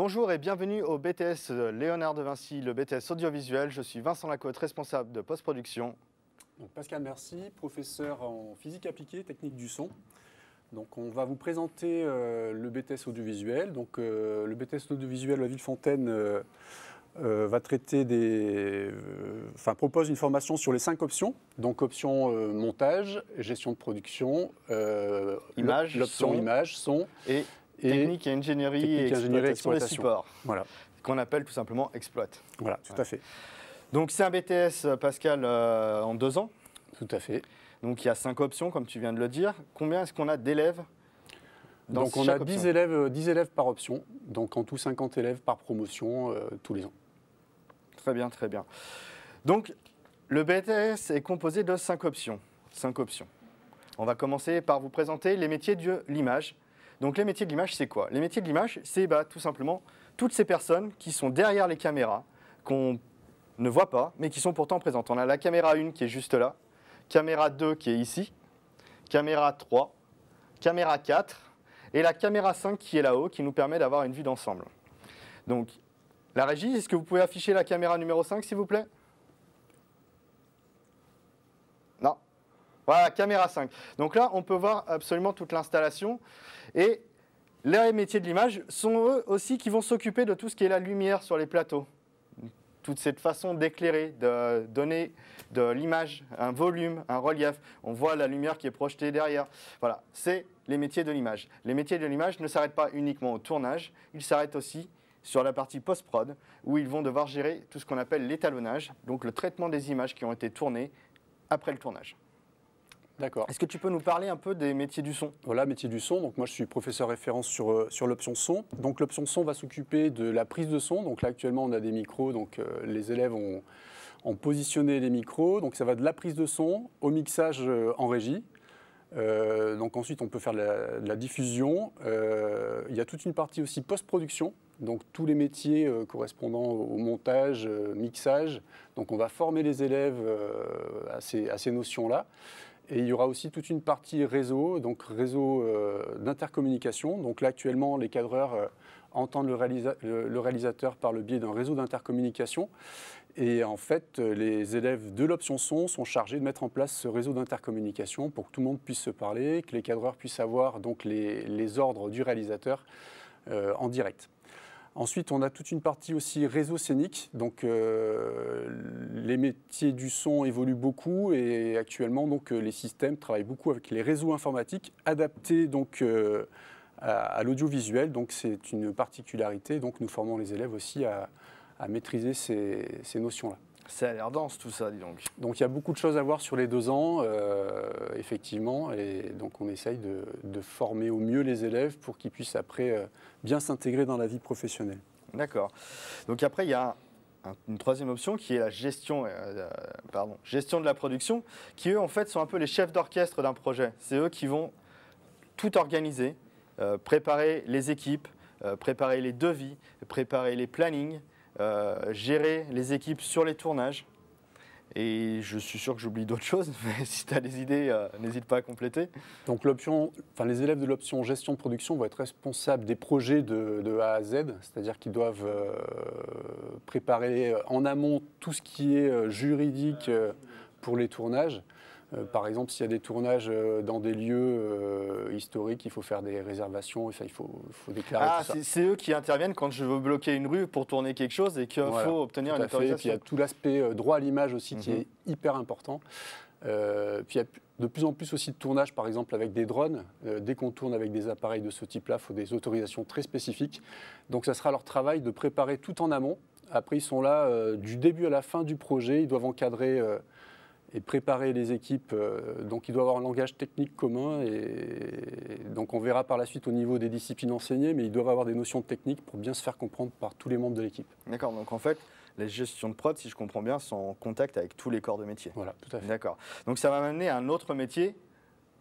Bonjour et bienvenue au BTS Léonard de Vinci, le BTS audiovisuel. Je suis Vincent Lacote, responsable de post-production. Donc Pascal Merci, professeur en physique appliquée, technique du son. Donc on va vous présenter le BTS audiovisuel. Donc le BTS audiovisuel à Villefontaine va traiter propose une formation sur les 5 options. Donc option montage, gestion de production, l'option image, son et technique et ingénierie et exploitation des supports. Voilà. Qu'on appelle tout simplement exploit. Voilà, tout à fait. Donc c'est un BTS, Pascal, en 2 ans. Tout à fait. Donc il y a 5 options, comme tu viens de le dire. Combien est-ce qu'on a d'élèves dans Donc on a 10 élèves par option. Donc en tout 50 élèves par promotion tous les ans. Très bien, très bien. Donc le BTS est composé de 5 options. 5 options. On va commencer par vous présenter les métiers de l'image. Donc les métiers de l'image, c'est quoi? Les métiers de l'image, c'est tout simplement toutes ces personnes qui sont derrière les caméras, qu'on ne voit pas, mais qui sont pourtant présentes. On a la caméra 1 qui est juste là, caméra 2 qui est ici, caméra 3, caméra 4 et la caméra 5 qui est là-haut, qui nous permet d'avoir une vue d'ensemble. Donc la régie, est-ce que vous pouvez afficher la caméra numéro 5, s'il vous plaît? Non. Voilà, caméra 5. Donc là, on peut voir absolument toute l'installation. Et les métiers de l'image sont eux aussi qui vont s'occuper de tout ce qui est la lumière sur les plateaux. Toute cette façon d'éclairer, de donner de l'image un volume, un relief. On voit la lumière qui est projetée derrière. Voilà, c'est les métiers de l'image. Les métiers de l'image ne s'arrêtent pas uniquement au tournage, ils s'arrêtent aussi sur la partie post-prod, où ils vont devoir gérer tout ce qu'on appelle l'étalonnage, donc le traitement des images qui ont été tournées après le tournage. D'accord. Est-ce que tu peux nous parler un peu des métiers du son? Voilà, métier du son. Donc moi, je suis professeur référence sur l'option son. Donc l'option son va s'occuper de la prise de son. Donc là, actuellement, on a des micros. Donc les élèves ont positionné les micros. Donc ça va de la prise de son au mixage en régie. Donc ensuite, on peut faire de la diffusion. Il y a toute une partie aussi post-production. Donc tous les métiers correspondant au montage, mixage. Donc on va former les élèves à ces notions-là. Et il y aura aussi toute une partie réseau, donc réseau d'intercommunication. Donc là, actuellement, les cadreurs entendent le réalisateur par le biais d'un réseau d'intercommunication. Et en fait, les élèves de l'option son sont chargés de mettre en place ce réseau d'intercommunication pour que tout le monde puisse se parler, que les cadreurs puissent avoir donc les ordres du réalisateur en direct. Ensuite, on a toute une partie aussi réseau scénique. Donc, les métiers du son évoluent beaucoup et actuellement, donc, les systèmes travaillent beaucoup avec les réseaux informatiques adaptés donc, à l'audiovisuel. Donc, c'est une particularité. Donc, nous formons les élèves aussi à maîtriser ces notions-là. Ça a l'air dense tout ça, dis donc. Donc il y a beaucoup de choses à voir sur les 2 ans, effectivement, et donc on essaye de former au mieux les élèves pour qu'ils puissent après bien s'intégrer dans la vie professionnelle. D'accord. Donc après, il y a une troisième option qui est la gestion de la production, qui eux en fait sont un peu les chefs d'orchestre d'un projet. C'est eux qui vont tout organiser, préparer les équipes, préparer les devis, préparer les plannings, gérer les équipes sur les tournages. Et je suis sûr que j'oublie d'autres choses, mais si tu as des idées, n'hésite pas à compléter. Donc les élèves de l'option gestion de production vont être responsables des projets de A à Z, c'est-à-dire qu'ils doivent préparer en amont tout ce qui est juridique pour les tournages. Par exemple, s'il y a des tournages dans des lieux historiques, il faut faire des réservations, il faut déclarer tout ça. C'est eux qui interviennent quand je veux bloquer une rue pour tourner quelque chose et qu'il faut obtenir une autorisation. Et puis il y a tout l'aspect droit à l'image aussi qui est hyper important. Puis il y a de plus en plus aussi de tournage, par exemple avec des drones. Dès qu'on tourne avec des appareils de ce type-là, il faut des autorisations très spécifiques. Donc ça sera leur travail de préparer tout en amont. Après, ils sont là du début à la fin du projet, ils doivent encadrer et préparer les équipes, donc il doit avoir un langage technique commun et donc on verra par la suite au niveau des disciplines enseignées, mais ils doivent avoir des notions de technique pour bien se faire comprendre par tous les membres de l'équipe. D'accord, donc en fait, les gestions de prod, si je comprends bien, sont en contact avec tous les corps de métier. Voilà, tout à fait. D'accord, donc ça va m'amener à un autre métier,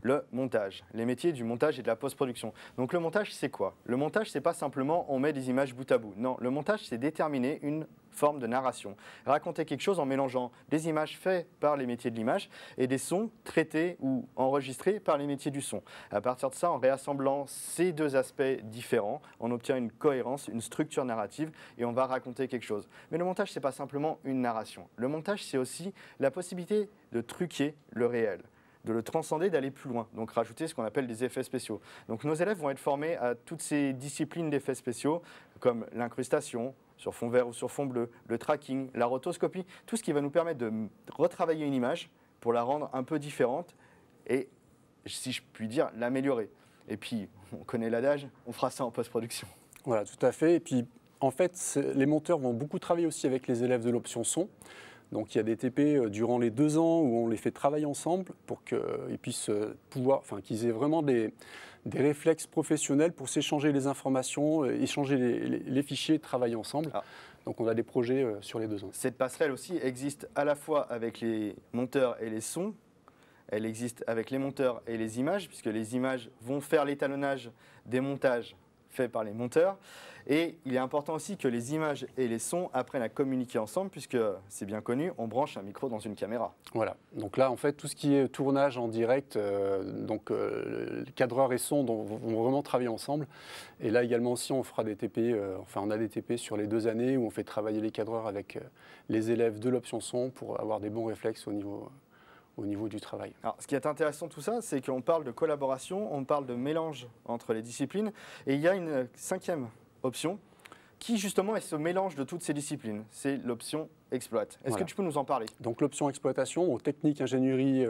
le montage, les métiers du montage et de la post-production. Donc le montage, c'est quoi? Le montage, c'est pas simplement on met des images bout à bout. Non, le montage, c'est déterminer une forme de narration. Raconter quelque chose en mélangeant des images faites par les métiers de l'image et des sons traités ou enregistrés par les métiers du son. À partir de ça, en réassemblant ces deux aspects différents, on obtient une cohérence, une structure narrative et on va raconter quelque chose. Mais le montage, ce n'est pas simplement une narration. Le montage, c'est aussi la possibilité de truquer le réel, de le transcender, d'aller plus loin, donc rajouter ce qu'on appelle des effets spéciaux. Donc nos élèves vont être formés à toutes ces disciplines d'effets spéciaux, comme l'incrustation, sur fond vert ou sur fond bleu, le tracking, la rotoscopie, tout ce qui va nous permettre de retravailler une image pour la rendre un peu différente et, si je puis dire, l'améliorer. Et puis, on connaît l'adage, on fera ça en post-production. Voilà, tout à fait. Et puis, en fait, les monteurs vont beaucoup travailler aussi avec les élèves de l'option son. Donc il y a des TP durant les 2 ans où on les fait travailler ensemble pour qu'ils puissent qu'ils aient vraiment des réflexes professionnels pour s'échanger les informations, échanger les fichiers, travailler ensemble. Ah. Donc on a des projets sur les 2 ans. Cette passerelle aussi existe à la fois avec les monteurs et les sons. Elle existe avec les monteurs et les images, puisque les images vont faire l'étalonnage des montages faits par les monteurs. Et il est important aussi que les images et les sons apprennent à communiquer ensemble, puisque c'est bien connu, on branche un micro dans une caméra. Voilà, donc là en fait tout ce qui est tournage en direct, cadreur et son vont vraiment travailler ensemble. Et là également aussi on fera des TP, on a des TP sur les 2 années où on fait travailler les cadreurs avec les élèves de l'option son pour avoir des bons réflexes au niveau du travail. Alors, ce qui est intéressant tout ça, c'est qu'on parle de collaboration, on parle de mélange entre les disciplines, et il y a une 5e option qui justement est ce mélange de toutes ces disciplines, c'est l'option exploite. Est-ce que tu peux nous en parler? Donc l'option exploitation, aux techniques, ingénierie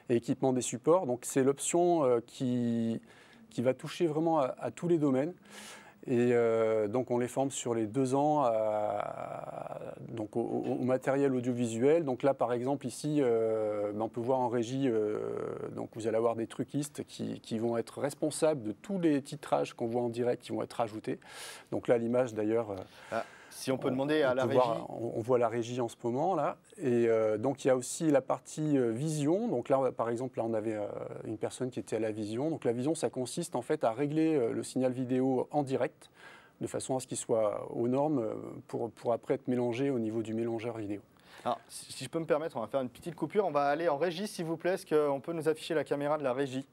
et équipement des supports, donc c'est l'option qui va toucher vraiment à tous les domaines. Et donc on les forme sur les 2 ans au matériel audiovisuel. Donc là par exemple ici, on peut voir en régie, donc vous allez avoir des truquistes qui vont être responsables de tous les titrages qu'on voit en direct qui vont être ajoutés. Donc là l'image d'ailleurs... si on peut demander à la régie. On voit la régie en ce moment là. Et donc il y a aussi la partie vision. Donc là par exemple on avait une personne qui était à la vision. Donc la vision ça consiste en fait à régler le signal vidéo en direct de façon à ce qu'il soit aux normes pour après être mélangé au niveau du mélangeur vidéo. Alors, si je peux me permettre, on va faire une petite coupure. On va aller en régie s'il vous plaît. Est-ce qu'on peut nous afficher la caméra de la régie?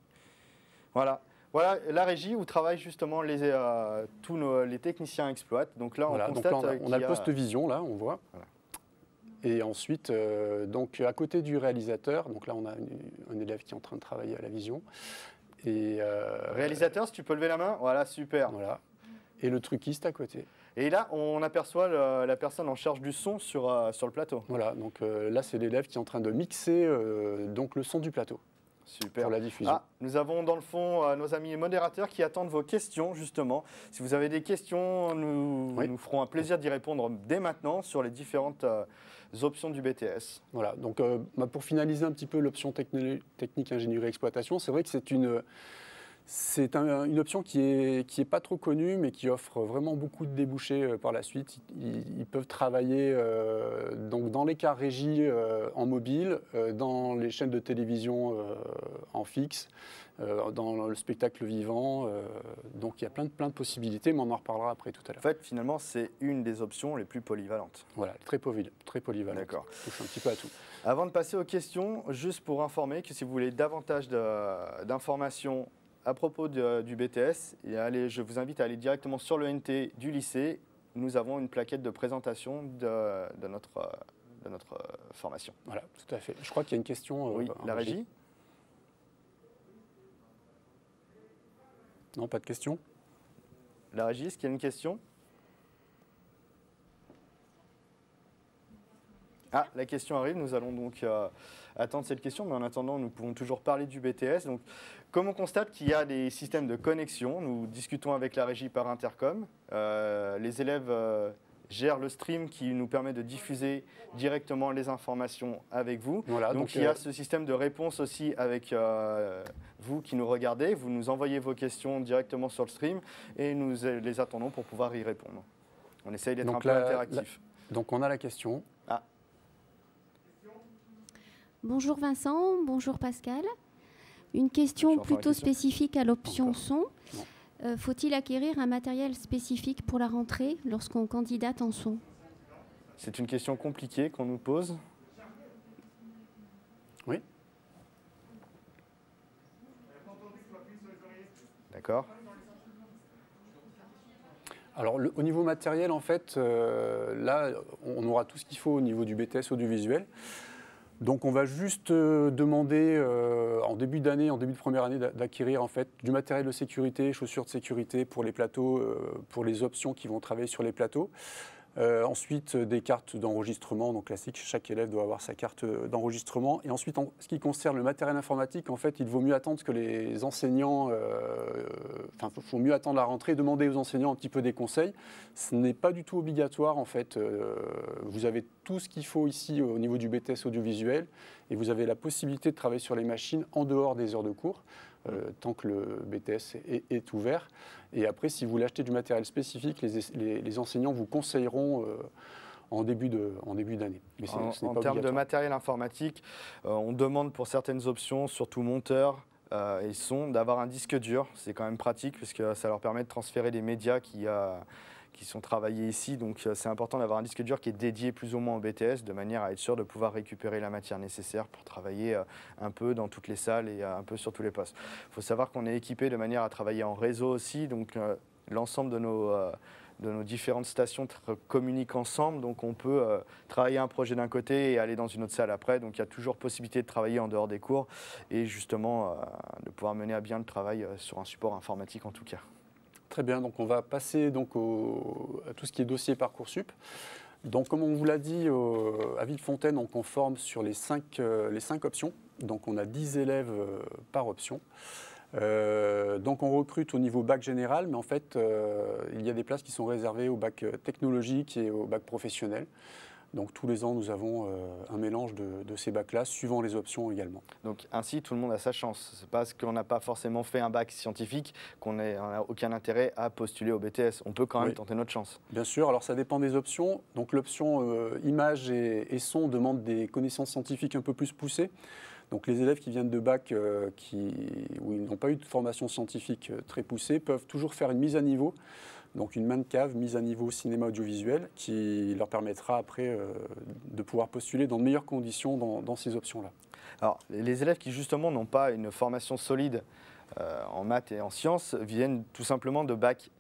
Voilà. Voilà la régie où travaillent justement tous les techniciens exploitent. Donc là, on constate on a le poste vision, là, on voit. Voilà. Et ensuite, donc à côté du réalisateur, donc là, on a un élève qui est en train de travailler à la vision. Et, réalisateur, si tu peux lever la main, voilà, super. Voilà. Et le truquiste à côté. Et là, on aperçoit la personne en charge du son sur le plateau. Voilà, donc là, c'est l'élève qui est en train de mixer donc le son du plateau. Super. Pour la diffusion. Nous avons dans le fond nos amis modérateurs qui attendent vos questions justement. Si vous avez des questions, nous ferons un plaisir d'y répondre dès maintenant sur les différentes options du BTS. Voilà, donc pour finaliser un petit peu l'option technique ingénierie exploitation, c'est vrai que c'est une option qui est pas trop connue, mais qui offre vraiment beaucoup de débouchés par la suite. Ils peuvent travailler donc dans les cas régie en mobile, dans les chaînes de télévision en fixe, dans le spectacle vivant. Donc il y a plein de possibilités, mais on en reparlera après tout à l'heure. En fait, finalement, c'est une des options les plus polyvalentes. Voilà, très polyvalente. D'accord. Touche un petit peu à tout. Avant de passer aux questions, juste pour informer que si vous voulez davantage d'informations à propos du BTS, je vous invite à aller directement sur le NT du lycée. Nous avons une plaquette de présentation de notre formation. Voilà, tout à fait. Je crois qu'il y a une question. Oui, la régie. Non, pas de question. La régie, est-ce qu'il y a une question? Ah, la question arrive. Nous allons donc attendre cette question, mais en attendant, nous pouvons toujours parler du BTS. Donc, comme on constate qu'il y a des systèmes de connexion, nous discutons avec la régie par intercom. Les élèves gèrent le stream qui nous permet de diffuser directement les informations avec vous. Voilà, donc il y a ce système de réponse aussi avec vous qui nous regardez. Vous nous envoyez vos questions directement sur le stream et nous les attendons pour pouvoir y répondre. On essaye d'être un peu interactif. Donc on a la question. Ah. Bonjour Vincent, bonjour Pascal. Une question plutôt spécifique à l'option son. Faut-il acquérir un matériel spécifique pour la rentrée lorsqu'on candidate en son? C'est une question compliquée qu'on nous pose. Oui. D'accord. Alors, au niveau matériel, en fait, là, on aura tout ce qu'il faut au niveau du BTS audiovisuel. Donc, on va juste demander en début d'année, en début de première année, d'acquérir en fait du matériel de sécurité, chaussures de sécurité pour les plateaux, pour les options qui vont travailler sur les plateaux. Ensuite, des cartes d'enregistrement, donc classique, chaque élève doit avoir sa carte d'enregistrement. Et ensuite, en ce qui concerne le matériel informatique, en fait, il vaut mieux attendre que les enseignants, il faut mieux attendre la rentrée, demander aux enseignants un petit peu des conseils. Ce n'est pas du tout obligatoire, en fait. Vous avez tout ce qu'il faut ici au niveau du BTS audiovisuel et vous avez la possibilité de travailler sur les machines en dehors des heures de cours. Tant que le BTS est ouvert. Et après, si vous voulez acheter du matériel spécifique, les enseignants vous conseilleront en début d'année. Mais en termes de matériel informatique, on demande pour certaines options, surtout monteur et son, d'avoir un disque dur. C'est quand même pratique parce que ça leur permet de transférer des médias qui sont travaillés ici. Donc c'est important d'avoir un disque dur qui est dédié plus ou moins au BTS de manière à être sûr de pouvoir récupérer la matière nécessaire pour travailler un peu dans toutes les salles et un peu sur tous les postes. Il faut savoir qu'on est équipé de manière à travailler en réseau aussi. Donc l'ensemble de nos différentes stations communiquent ensemble. Donc on peut travailler un projet d'un côté et aller dans une autre salle après. Donc il y a toujours possibilité de travailler en dehors des cours et justement de pouvoir mener à bien le travail sur un support informatique en tout cas. Très bien, donc on va passer donc à tout ce qui est dossier Parcoursup. Donc comme on vous l'a dit, à Villefontaine, on forme sur les 5 options. Donc on a 10 élèves par option. Donc on recrute au niveau bac général, mais en fait il y a des places qui sont réservées au bac technologique et au bac professionnel. Donc tous les ans, nous avons un mélange de ces bacs-là, suivant les options également. Donc ainsi, tout le monde a sa chance. Ce n'est pas parce qu'on n'a pas forcément fait un bac scientifique qu'on n'a aucun intérêt à postuler au BTS. On peut quand même tenter notre chance. Bien sûr, alors ça dépend des options. Donc l'option images et son demande des connaissances scientifiques un peu plus poussées. Donc les élèves qui viennent de bac où ils n'ont pas eu de formation scientifique très poussée peuvent toujours faire une mise à niveau. Donc une MANCAV, mise à niveau cinéma audiovisuel, qui leur permettra après de pouvoir postuler dans de meilleures conditions dans ces options-là. Alors les élèves qui justement n'ont pas une formation solide en maths et en sciences viennent tout simplement de bac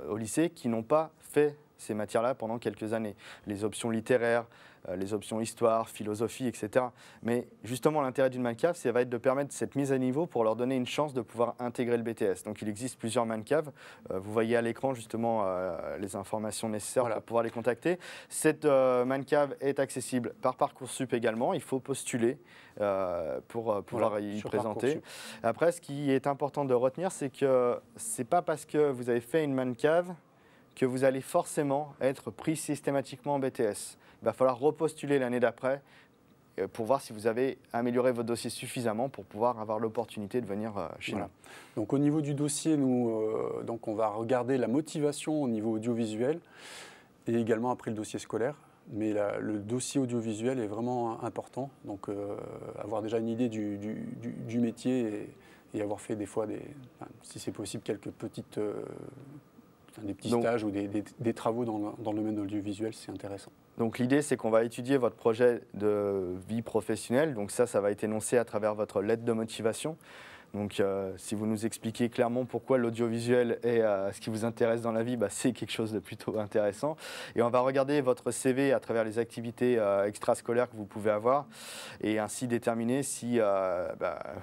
au lycée qui n'ont pas fait ces matières-là pendant quelques années. Les options littéraires, les options histoire, philosophie, etc. Mais justement, l'intérêt d'une MANCAV, ça va être de permettre cette mise à niveau pour leur donner une chance de pouvoir intégrer le BTS. Donc il existe plusieurs MANCAV. Vous voyez à l'écran justement les informations nécessaires pour pouvoir les contacter. Cette MANCAV est accessible par Parcoursup également. Il faut postuler pour pouvoir y présenter. Après, ce qui est important de retenir, c'est que ce n'est pas parce que vous avez fait une MANCAV que vous allez forcément être pris systématiquement en BTS. Il va falloir repostuler l'année d'après pour voir si vous avez amélioré votre dossier suffisamment pour pouvoir avoir l'opportunité de venir chez nous. Donc au niveau du dossier, nous, donc on va regarder la motivation au niveau audiovisuel et également après le dossier scolaire. Mais le dossier audiovisuel est vraiment important. Donc avoir déjà une idée du métier et avoir fait des fois, si c'est possible, quelques petites... des petits stages ou des travaux dans le domaine de l'audiovisuel, c'est intéressant. Donc l'idée, c'est qu'on va étudier votre projet de vie professionnelle. Donc ça va être énoncé à travers votre lettre de motivation. Donc si vous nous expliquez clairement pourquoi l'audiovisuel est ce qui vous intéresse dans la vie, c'est quelque chose de plutôt intéressant. Et on va regarder votre CV à travers les activités extrascolaires que vous pouvez avoir et ainsi déterminer si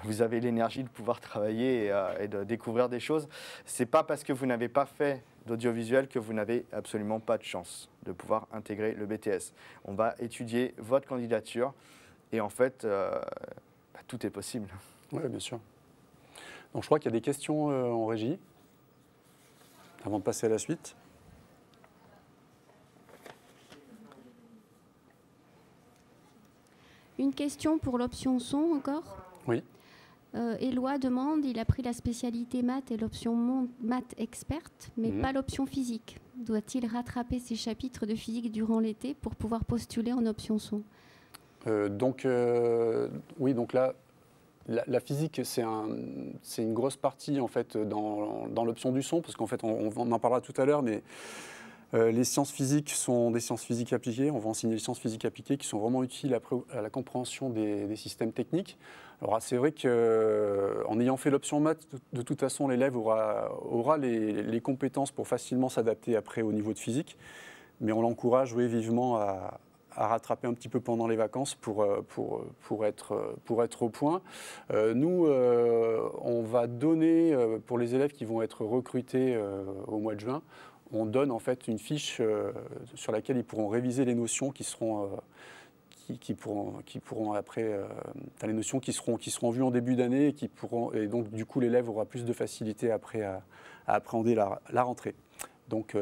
vous avez l'énergie de pouvoir travailler et de découvrir des choses. Ce n'est pas parce que vous n'avez pas fait d'audiovisuel que vous n'avez absolument pas de chance de pouvoir intégrer le BTS. On va étudier votre candidature et en fait, tout est possible. Oui, bien sûr. Donc je crois qu'il y a des questions en régie, avant de passer à la suite. Une question pour l'option son encore. Oui. Éloi demande, il a pris la spécialité maths et l'option maths experte, mais pas l'option physique. Doit-il rattraper ses chapitres de physique durant l'été pour pouvoir postuler en option son? Oui, donc là, la physique, c'est une grosse partie en fait dans l'option du son, parce qu'en fait, on en parlera tout à l'heure, mais Les sciences physiques sont des sciences physiques appliquées. On va enseigner les sciences physiques appliquées qui sont vraiment utiles après à la compréhension des systèmes techniques. Alors c'est vrai qu'en ayant fait l'option maths, de toute façon, l'élève aura les compétences pour facilement s'adapter après au niveau de physique. Mais on l'encourage vivement à rattraper un petit peu pendant les vacances pour être au point. Nous, on va donner, pour les élèves qui vont être recrutés au mois de juin, on donne en fait une fiche sur laquelle ils pourront réviser les notions qui pourront après, les notions qui seront vues en début d'année et donc du coup l'élève aura plus de facilité après à appréhender la rentrée. Donc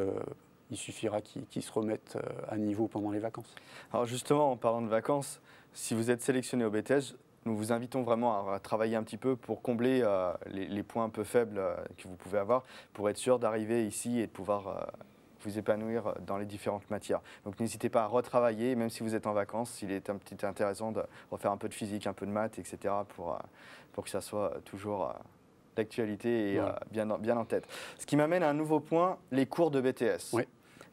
il suffira qu'ils se remettent à niveau pendant les vacances. Alors justement, en parlant de vacances, si vous êtes sélectionné au BTS, nous vous invitons vraiment à travailler un petit peu pour combler les points un peu faibles que vous pouvez avoir, pour être sûr d'arriver ici et de pouvoir vous épanouir dans les différentes matières. Donc n'hésitez pas à retravailler, même si vous êtes en vacances, il est un petit intéressant de refaire un peu de physique, un peu de maths, etc. pour que ça soit toujours d'actualité et bien en tête. Ce qui m'amène à un nouveau point, les cours de BTS. Oui.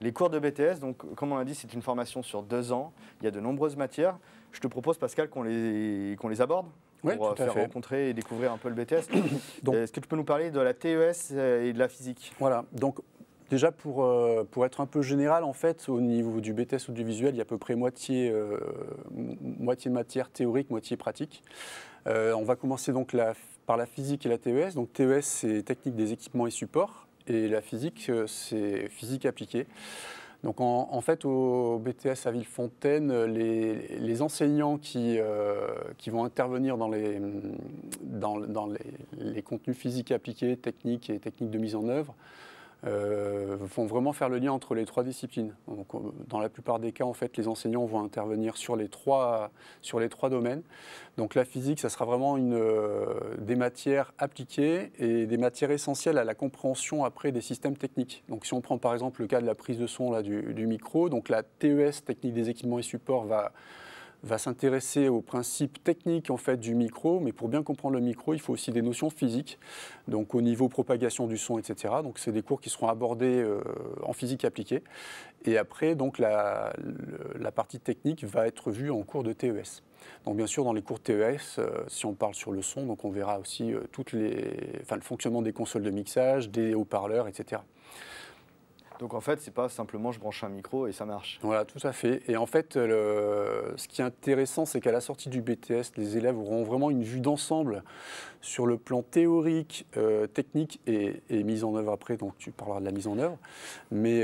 Les cours de BTS, donc, comme on l'a dit, c'est une formation sur 2 ans. Il y a de nombreuses matières. Je te propose, Pascal, qu'on les aborde pour faire rencontrer et découvrir un peu le BTS. Est-ce que tu peux nous parler de la TES et de la physique? Voilà, donc déjà pour être un peu général, en fait, au niveau du BTS audiovisuel, il y a à peu près moitié matière théorique, moitié pratique. On va commencer donc par la physique et la TES. Donc TES, c'est technique des équipements et supports. Et la physique, c'est physique appliquée. Donc en fait, au BTS à Villefontaine, les enseignants qui vont intervenir dans les contenus physiques appliqués, techniques et techniques de mise en œuvre, vont vraiment faire le lien entre les 3 disciplines. Donc, dans la plupart des cas, en fait, les enseignants vont intervenir sur les trois domaines. Donc la physique, ça sera vraiment des matières appliquées et des matières essentielles à la compréhension après des systèmes techniques. Donc si on prend par exemple le cas de la prise de son là, du micro, donc la TES, technique des équipements et supports, va s'intéresser aux principes techniques en fait, du micro, mais pour bien comprendre le micro, il faut aussi des notions physiques, donc au niveau propagation du son, etc. Donc c'est des cours qui seront abordés en physique appliquée. Et après, donc, la partie technique va être vue en cours de TES. Donc bien sûr, dans les cours TES, si on parle sur le son, donc on verra aussi le fonctionnement des consoles de mixage, des haut-parleurs, etc. Donc en fait, c'est pas simplement je branche un micro et ça marche. Voilà, tout à fait. Et en fait, ce qui est intéressant, c'est qu'à la sortie du BTS, les élèves auront vraiment une vue d'ensemble sur le plan théorique, technique et mise en œuvre après. Donc tu parleras de la mise en œuvre. Mais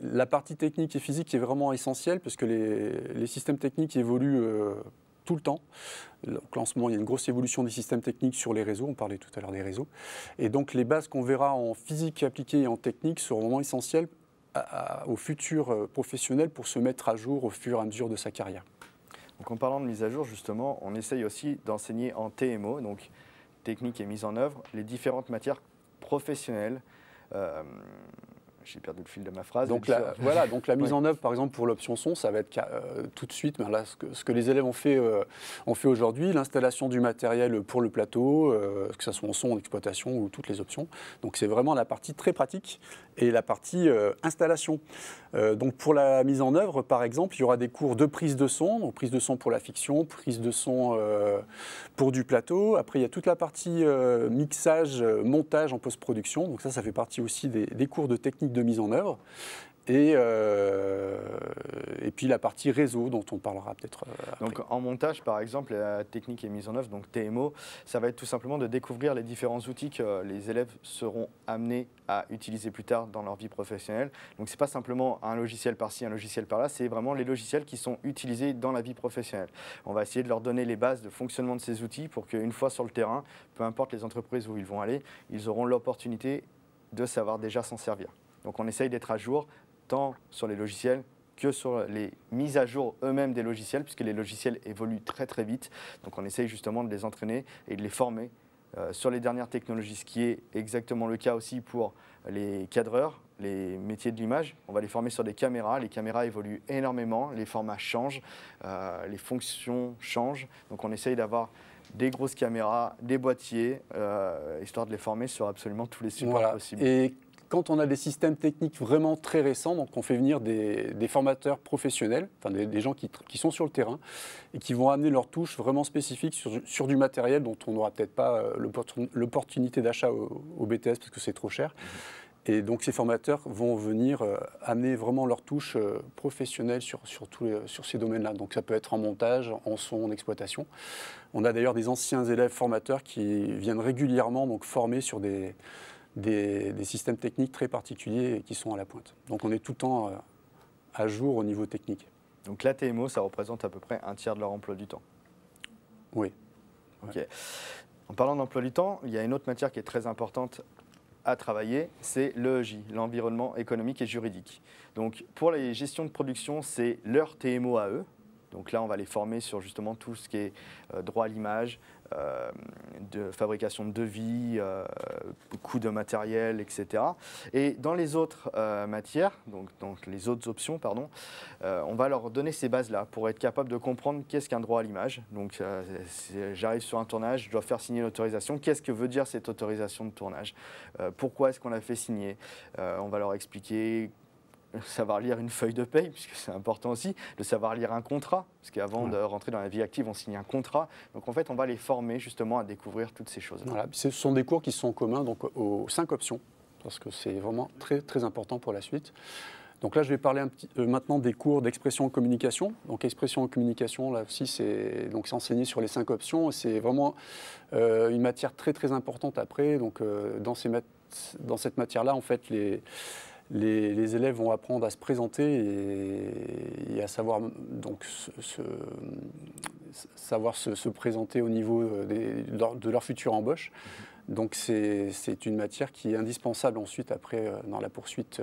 la partie technique et physique est vraiment essentielle parce que les systèmes techniques évoluent tout le temps. Donc, en ce moment, il y a une grosse évolution des systèmes techniques sur les réseaux. On parlait tout à l'heure des réseaux. Et donc, les bases qu'on verra en physique appliquée et en technique seront vraiment essentielles aux futurs professionnels pour se mettre à jour au fur et à mesure de sa carrière. Donc, en parlant de mise à jour, justement, on essaye aussi d'enseigner en TMO, donc technique et mise en œuvre, les différentes matières professionnelles. J'ai perdu le fil de ma phrase. Donc donc la mise en œuvre, par exemple, pour l'option son, ça va être tout de suite, là, ce que les élèves ont fait aujourd'hui, l'installation du matériel pour le plateau, que ce soit en son, en exploitation ou toutes les options. Donc c'est vraiment la partie très pratique et la partie installation. Donc pour la mise en œuvre, par exemple, il y aura des cours de prise de son, donc prise de son pour la fiction, prise de son pour du plateau. Après, il y a toute la partie mixage, montage en post-production. Donc ça fait partie aussi des cours de technique de mise en œuvre. Et puis la partie réseau dont on parlera peut-être après. Donc en montage par exemple, la technique et mise en œuvre, donc TMO, ça va être tout simplement de découvrir les différents outils que les élèves seront amenés à utiliser plus tard dans leur vie professionnelle. Donc c'est pas simplement un logiciel par-ci, un logiciel par-là, c'est vraiment les logiciels qui sont utilisés dans la vie professionnelle. On va essayer de leur donner les bases de fonctionnement de ces outils pour qu'une fois sur le terrain, peu importe les entreprises où ils vont aller, ils auront l'opportunité de savoir déjà s'en servir. Donc on essaye d'être à jour tant sur les logiciels que sur les mises à jour eux-mêmes des logiciels, puisque les logiciels évoluent très très vite. Donc on essaye justement de les entraîner et de les former sur les dernières technologies, ce qui est exactement le cas aussi pour les cadreurs, les métiers de l'image. On va les former sur des caméras. Les caméras évoluent énormément, les formats changent, les fonctions changent. Donc on essaye d'avoir des grosses caméras, des boîtiers, histoire de les former sur absolument tous les supports possibles. Et quand on a des systèmes techniques vraiment très récents, donc on fait venir des formateurs professionnels, enfin des gens qui sont sur le terrain et qui vont amener leurs touches vraiment spécifiques sur du matériel dont on n'aura peut-être pas l'opportunité d'achat au BTS parce que c'est trop cher. Et donc ces formateurs vont venir amener vraiment leurs touches professionnelles sur ces domaines-là. Donc ça peut être en montage, en son, en exploitation. On a d'ailleurs des anciens élèves formateurs qui viennent régulièrement donc, former sur des systèmes techniques très particuliers et qui sont à la pointe. Donc on est tout le temps à jour au niveau technique. Donc la TMO, ça représente à peu près un tiers de leur emploi du temps. Oui. Ok. Ouais. En parlant d'emploi du temps, il y a une autre matière qui est très importante à travailler, c'est l'EEJ, l'environnement économique et juridique. Donc pour les gestions de production, c'est leur TMO à eux. Donc là, on va les former sur justement tout ce qui est droit à l'image, de fabrication de devis, coût de matériel, etc. Et dans les autres matières, donc les autres options, pardon, on va leur donner ces bases-là pour être capable de comprendre qu'est-ce qu'un droit à l'image. Donc j'arrive sur un tournage, je dois faire signer l'autorisation. Qu'est-ce que veut dire cette autorisation de tournage? Pourquoi est-ce qu'on l'a fait signer? On va leur expliquer savoir lire une feuille de paye, puisque c'est important aussi, de savoir lire un contrat, parce qu'avant de rentrer dans la vie active, on signe un contrat. Donc en fait, on va les former justement à découvrir toutes ces choses. Voilà. Ce sont des cours qui sont communs donc, aux 5 options, parce que c'est vraiment très, très important pour la suite. Donc là, je vais parler maintenant des cours d'expression et communication. Donc expression et communication, là aussi, c'est enseigné sur les 5 options. C'est vraiment une matière très, très importante après. Donc dans cette matière-là, en fait, les élèves vont apprendre à se présenter et à savoir, donc, se présenter au niveau de leur future embauche. Donc c'est une matière qui est indispensable ensuite après dans la poursuite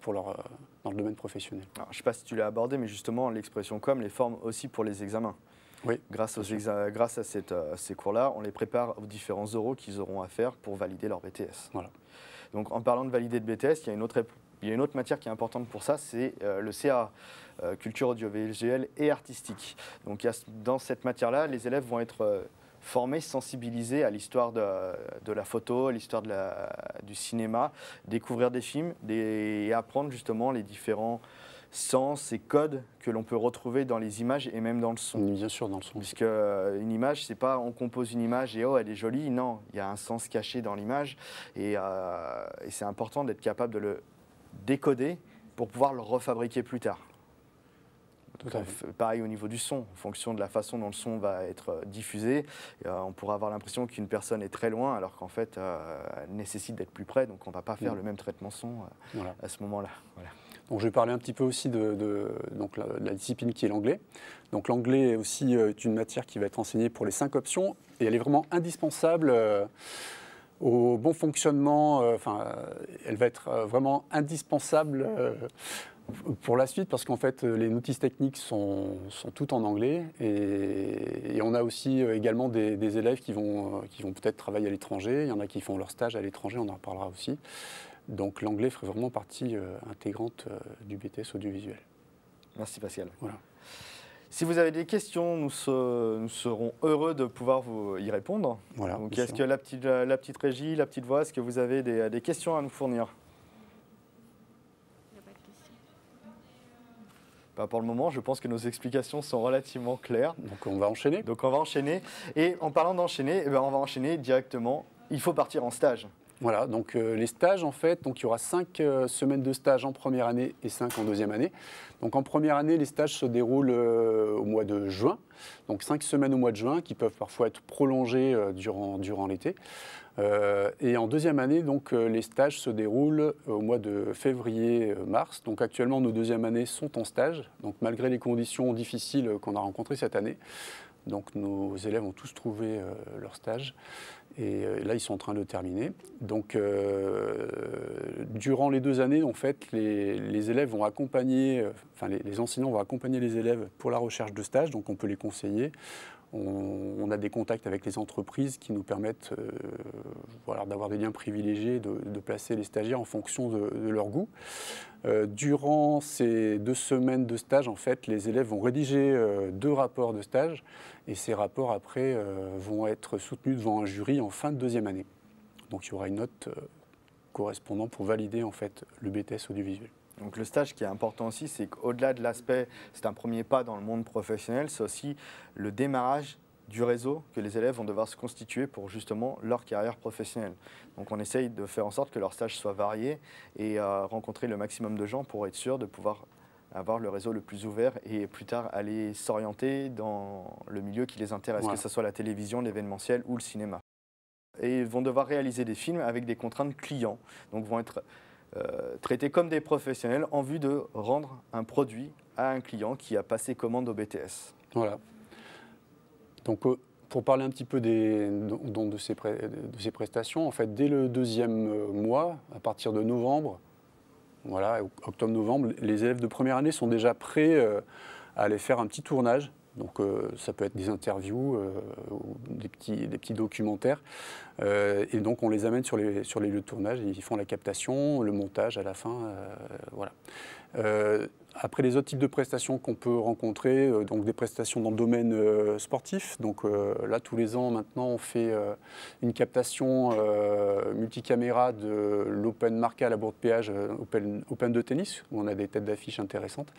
dans le domaine professionnel. Alors, je ne sais pas si tu l'as abordé, mais justement l'expression com les forme aussi pour les examens. Oui. Grâce à ces cours-là, on les prépare aux différents oraux qu'ils auront à faire pour valider leur BTS. Voilà. Donc en parlant de valider le BTS, il y a une autre matière qui est importante pour ça, c'est le CA, culture audiovisuelle et artistique. Donc dans cette matière-là, les élèves vont être formés, sensibilisés à l'histoire de la photo, à l'histoire du cinéma, découvrir des films et apprendre justement les différents sens et codes que l'on peut retrouver dans les images et même dans le son. Bien sûr, dans le son. Puisque une image, c'est pas on compose une image et oh elle est jolie, non, il y a un sens caché dans l'image et c'est important d'être capable de le décoder pour pouvoir le refabriquer plus tard. Pareil au niveau du son, en fonction de la façon dont le son va être diffusé, on pourra avoir l'impression qu'une personne est très loin alors qu'en fait elle nécessite d'être plus près, donc on ne va pas faire le même traitement son à ce moment-là. Voilà. Donc, je vais parler un petit peu aussi de la discipline qui est l'anglais. Donc l'anglais est aussi une matière qui va être enseignée pour les 5 options et elle est vraiment indispensable au bon fonctionnement. Elle va être vraiment indispensable pour la suite, parce qu'en fait, les notices techniques sont toutes en anglais et on a aussi également des élèves qui vont peut-être travailler à l'étranger. Il y en a qui font leur stage à l'étranger, on en reparlera aussi. Donc l'anglais ferait vraiment partie intégrante du BTS audiovisuel. Merci Pascal. Voilà. Si vous avez des questions, nous serons heureux de pouvoir vous y répondre. Voilà, donc est-ce que la petite régie, la petite voix, est-ce que vous avez des questions à nous fournir? Bah pour le moment, je pense que nos explications sont relativement claires. Donc on va enchaîner. Et en parlant d'enchaîner, on va enchaîner directement. Il faut partir en stage. Voilà, donc les stages en fait, donc il y aura 5 semaines de stage en première année et 5 en deuxième année. Donc en première année, les stages se déroulent au mois de juin, donc 5 semaines au mois de juin qui peuvent parfois être prolongées durant l'été. Et en deuxième année, donc les stages se déroulent au mois de février-mars. Donc actuellement, nos deuxièmes années sont en stage, donc malgré les conditions difficiles qu'on a rencontrées cette année. Donc nos élèves ont tous trouvé leur stage. Et là, ils sont en train de le terminer. Donc, durant les 2 années, en fait, les élèves vont accompagner, les enseignants vont accompagner les élèves pour la recherche de stage. Donc, on peut les conseiller. On a des contacts avec les entreprises qui nous permettent d'avoir des liens privilégiés, de placer les stagiaires en fonction de leur goût. Durant ces 2 semaines de stage, en fait, les élèves vont rédiger 2 rapports de stage et ces rapports, après, vont être soutenus devant un jury en fin de deuxième année. Donc, il y aura une note correspondant pour valider en fait le BTS audiovisuel. Donc le stage qui est important aussi, c'est qu'au-delà de l'aspect, c'est un premier pas dans le monde professionnel, c'est aussi le démarrage du réseau que les élèves vont devoir se constituer pour justement leur carrière professionnelle. Donc on essaye de faire en sorte que leur stage soit varié et rencontrer le maximum de gens pour être sûr de pouvoir avoir le réseau le plus ouvert et plus tard aller s'orienter dans le milieu qui les intéresse, Voilà. que ce soit la télévision, l'événementiel ou le cinéma. Et ils vont devoir réaliser des films avec des contraintes clients, donc vont être traités comme des professionnels en vue de rendre un produit à un client qui a passé commande au BTS. Voilà. Donc, pour parler un petit peu de ces prestations, en fait, dès le deuxième mois, à partir de novembre, voilà, octobre-novembre, les élèves de première année sont déjà prêts à aller faire un petit tournage. Donc ça peut être des interviews, ou des petits documentaires. Et donc on les amène sur les lieux de tournage, et ils font la captation, le montage à la fin. Voilà. Après, les autres types de prestations qu'on peut rencontrer, donc des prestations dans le domaine sportif. Donc là, tous les ans, maintenant, on fait une captation multicaméra de l'Open Marca à la Bourg de Péage, Open de tennis, où on a des têtes d'affiche intéressantes.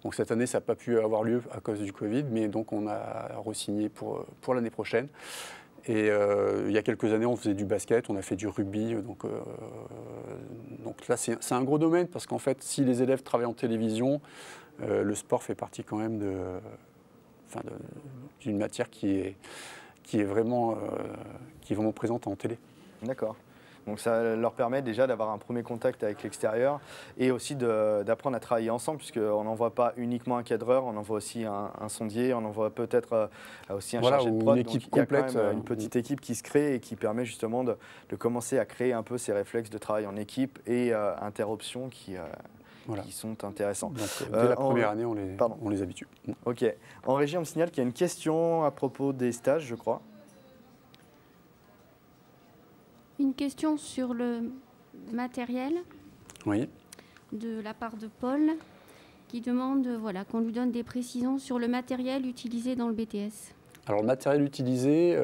Donc cette année, ça n'a pas pu avoir lieu à cause du Covid, mais donc on a re-signé pour l'année prochaine. Et il y a quelques années, on faisait du basket, on a fait du rugby. Donc là, c'est un gros domaine parce qu'en fait, si les élèves travaillent en télévision, le sport fait partie quand même d'une matière qui est vraiment présente en télé. D'accord. Donc ça leur permet déjà d'avoir un premier contact avec l'extérieur et aussi d'apprendre à travailler ensemble, puisqu'on n'envoie pas uniquement un cadreur, on envoie aussi un sondier, on envoie peut-être aussi un chargé de prod. Une équipe donc, complète. Il y a quand même une petite équipe qui se crée et qui permet justement de commencer à créer un peu ces réflexes de travail en équipe et interruptions qui sont intéressants. Donc, dès la première année, on les habitue. Ok. En régie, on me signale qu'il y a une question à propos des stages, je crois. Une question sur le matériel, Oui. de la part de Paul, qui demande qu'on lui donne des précisions sur le matériel utilisé dans le BTS. Alors le matériel utilisé,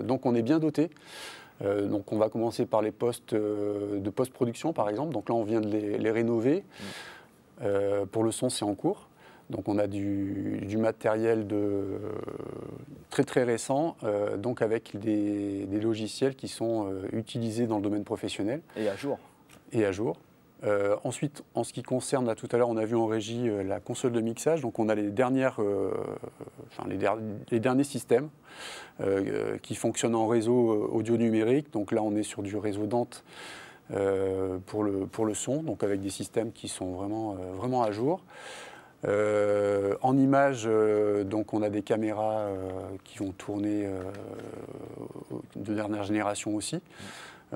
donc on est bien doté. Donc on va commencer par les postes de post-production par exemple. Donc là on vient de les rénover. Pour le son, c'est en cours. Donc on a du matériel très très récent, donc avec des logiciels qui sont utilisés dans le domaine professionnel. Et à jour. Et à jour. Ensuite, en ce qui concerne, là tout à l'heure on a vu en régie la console de mixage, donc on a les derniers systèmes qui fonctionnent en réseau audio numérique. Donc là on est sur du réseau Dante pour le son, donc avec des systèmes qui sont vraiment à jour. En image, donc on a des caméras qui vont tourner de dernière génération aussi.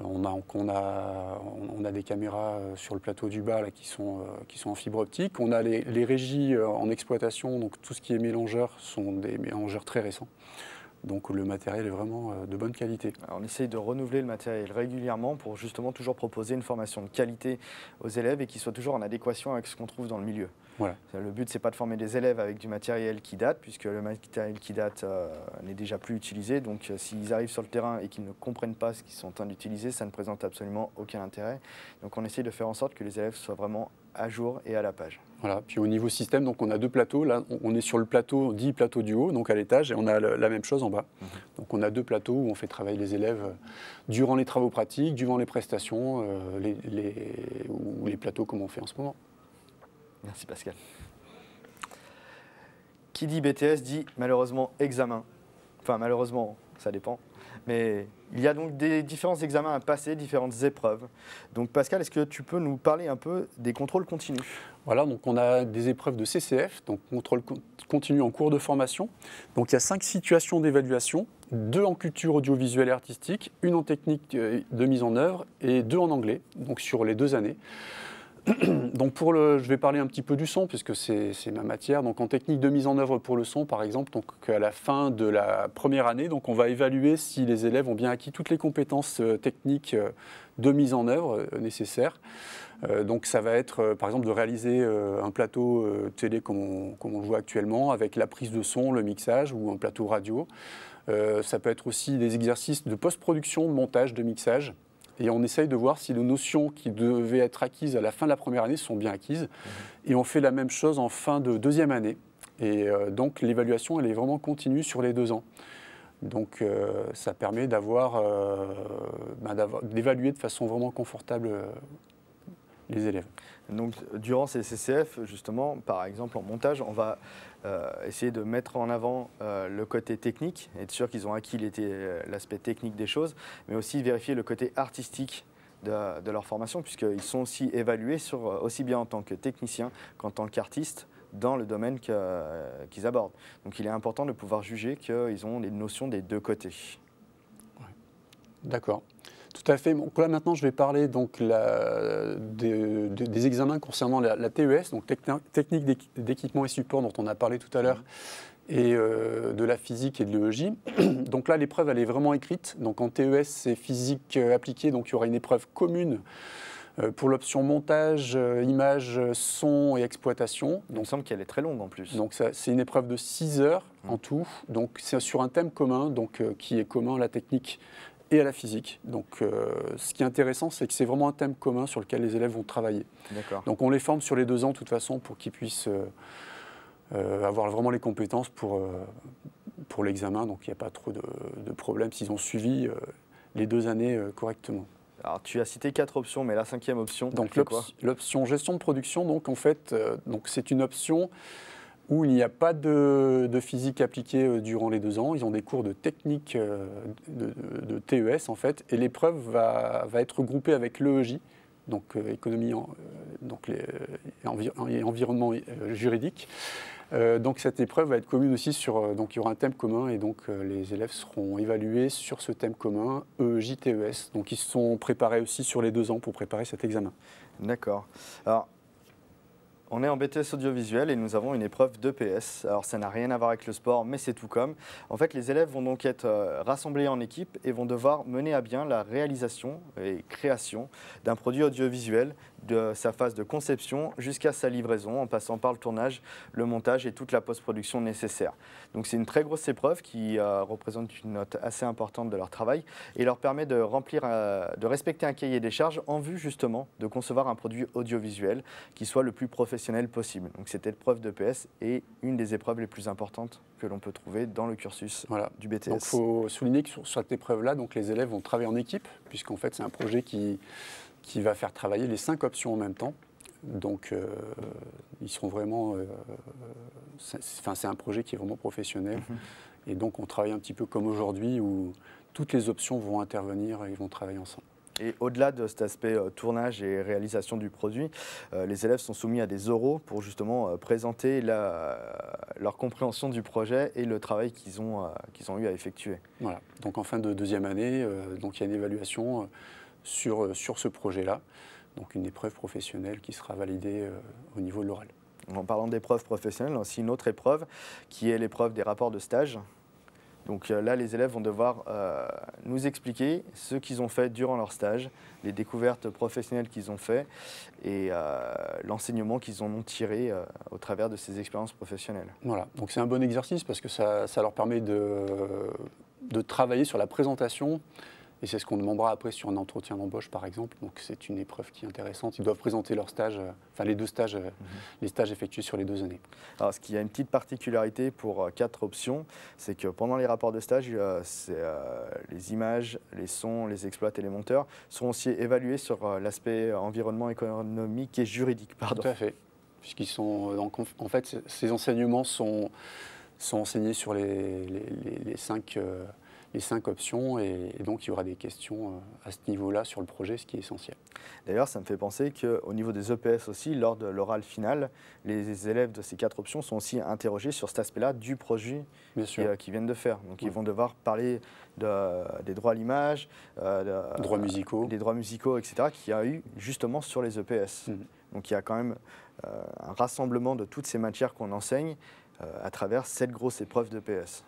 On a des caméras sur le plateau du bas là, qui sont en fibre optique. On a les régies en exploitation, donc tout ce qui est mélangeur sont des mélangeurs très récents. Donc le matériel est vraiment de bonne qualité. Alors, on essaye de renouveler le matériel régulièrement pour justement toujours proposer une formation de qualité aux élèves et qui soit toujours en adéquation avec ce qu'on trouve dans le milieu. Voilà. Le but, c'est pas de former des élèves avec du matériel qui date, puisque le matériel qui date n'est déjà plus utilisé. Donc s'ils arrivent sur le terrain et qu'ils ne comprennent pas ce qu'ils sont en train d'utiliser, ça ne présente absolument aucun intérêt. Donc on essaye de faire en sorte que les élèves soient vraiment à jour et à la page. Voilà. Puis au niveau système, donc on a 2 plateaux. Là, on est sur le plateau, dit plateau du haut, donc à l'étage, et on a la même chose en bas. Donc on a 2 plateaux où on fait travailler les élèves durant les travaux pratiques, durant les prestations, ou les plateaux comme on fait en ce moment. Merci Pascal. Qui dit BTS dit malheureusement examen. Enfin malheureusement, ça dépend. Mais il y a donc des différents examens à passer, différentes épreuves. Donc Pascal, est-ce que tu peux nous parler un peu des contrôles continus ? Voilà, donc on a des épreuves de CCF, donc contrôle continu en cours de formation. Donc il y a 5 situations d'évaluation, 2 en culture audiovisuelle et artistique, 1 en technique de mise en œuvre et 2 en anglais, donc sur les 2 années. Donc je vais parler un petit peu du son puisque c'est ma matière. Donc en technique de mise en œuvre pour le son, par exemple, donc à la fin de la première année, donc on va évaluer si les élèves ont bien acquis toutes les compétences techniques de mise en œuvre nécessaires. Donc ça va être, par exemple, de réaliser un plateau télé comme on le voit actuellement, avec la prise de son, le mixage, ou un plateau radio. Ça peut être aussi des exercices de post-production, de montage, de mixage. et on essaye de voir si les notions qui devaient être acquises à la fin de la première année sont bien acquises. Et on fait la même chose en fin de deuxième année. Et donc l'évaluation, elle est vraiment continue sur les 2 ans. Donc ça permet d'évaluer de façon vraiment confortable les élèves. Donc durant ces CCF, justement, par exemple en montage, on va essayer de mettre en avant le côté technique, être sûr qu'ils ont acquis l'aspect technique des choses, mais aussi vérifier le côté artistique de leur formation, puisqu'ils sont aussi évalués aussi bien en tant que techniciens qu'en tant qu'artistes dans le domaine qu'ils abordent. Donc il est important de pouvoir juger qu'ils ont les notions des 2 côtés. Ouais. D'accord. Tout à fait. Donc là maintenant je vais parler donc, des examens concernant la TES, donc technique d'équipement et support dont on a parlé tout à l'heure, et de la physique et de l'EEJ. Donc là l'épreuve elle est vraiment écrite. Donc en TES c'est physique appliquée, donc il y aura une épreuve commune pour l'option montage, image, son et exploitation. Donc, il me semble qu'elle est très longue en plus. Donc c'est une épreuve de 6 heures en tout. Donc c'est sur un thème commun, donc, qui est commun à la technique et à la physique. Donc ce qui est intéressant, c'est que c'est vraiment un thème commun sur lequel les élèves vont travailler. D'accord. Donc on les forme sur les 2 ans de toute façon pour qu'ils puissent avoir vraiment les compétences pour l'examen. Donc il n'y a pas trop de problème s'ils ont suivi les 2 années correctement. Alors, tu as cité 4 options, mais la 5e option, donc c'est quoi ? l'option gestion de production, donc en fait, c'est une option où il n'y a pas de physique appliquée durant les 2 ans. Ils ont des cours de technique de TES en fait, et l'épreuve va être regroupée avec l'EEJ, donc économie, et environnement juridique. Donc cette épreuve va être commune aussi donc il y aura un thème commun et donc les élèves seront évalués sur ce thème commun EEJ-TES. Donc ils sont préparés aussi sur les 2 ans pour préparer cet examen. D'accord. Alors, on est en BTS audiovisuel et nous avons une épreuve d'EPS. Alors ça n'a rien à voir avec le sport, mais c'est tout comme. En fait, les élèves vont donc être rassemblés en équipe et vont devoir mener à bien la réalisation et création d'un produit audiovisuel de sa phase de conception jusqu'à sa livraison, en passant par le tournage, le montage et toute la post-production nécessaire. Donc c'est une très grosse épreuve qui représente une note assez importante de leur travail et leur permet de respecter un cahier des charges en vue justement de concevoir un produit audiovisuel qui soit le plus professionnel possible. Donc cette épreuve d'EPS est une des épreuves les plus importantes que l'on peut trouver dans le cursus du BTS. Donc il faut souligner que sur cette épreuve-là, donc les élèves vont travailler en équipe, puisqu'en fait c'est un projet qui va faire travailler les 5 options en même temps. Donc ils seront vraiment... c'est un projet qui est vraiment professionnel. Et donc on travaille un petit peu comme aujourd'hui où toutes les options vont intervenir et ils vont travailler ensemble. Et au-delà de cet aspect tournage et réalisation du produit, les élèves sont soumis à des oraux pour justement présenter leur compréhension du projet et le travail qu'ils ont eu à effectuer. Voilà. Donc en fin de 2e année, donc il y a une évaluation sur ce projet-là. Donc une épreuve professionnelle qui sera validée au niveau de l'oral. En parlant d'épreuves professionnelles, aussi une autre épreuve qui est l'épreuve des rapports de stage. Donc là, les élèves vont devoir nous expliquer ce qu'ils ont fait durant leur stage, les découvertes professionnelles qu'ils ont fait et l'enseignement qu'ils en ont tiré au travers de ces expériences professionnelles. Voilà, donc c'est un bon exercice parce que ça leur permet de travailler sur la présentation. Et c'est ce qu'on demandera après sur un entretien d'embauche, par exemple. Donc c'est une épreuve qui est intéressante. Ils doivent présenter leurs stages, les 2 stages, les stages effectués sur les 2 années. Alors, ce qui a une petite particularité pour 4 options, c'est que pendant les rapports de stage, les images, les sons, les exploits et les monteurs seront aussi évalués sur l'aspect environnement, économique et juridique. Pardon. Tout à fait. Puisqu'ils sont, en fait, ces enseignements sont enseignés sur les 5 options et donc il y aura des questions à ce niveau-là sur le projet, ce qui est essentiel. D'ailleurs, ça me fait penser qu'au niveau des EPS aussi, lors de l'oral final, les élèves de ces 4 options sont aussi interrogés sur cet aspect-là du projet qu'ils viennent de faire. Donc ils vont devoir parler des droits à l'image, droits musicaux. des droits musicaux, etc., qu'il y a eu justement sur les EPS. Donc il y a quand même un rassemblement de toutes ces matières qu'on enseigne à travers cette grosse épreuve d'EPS.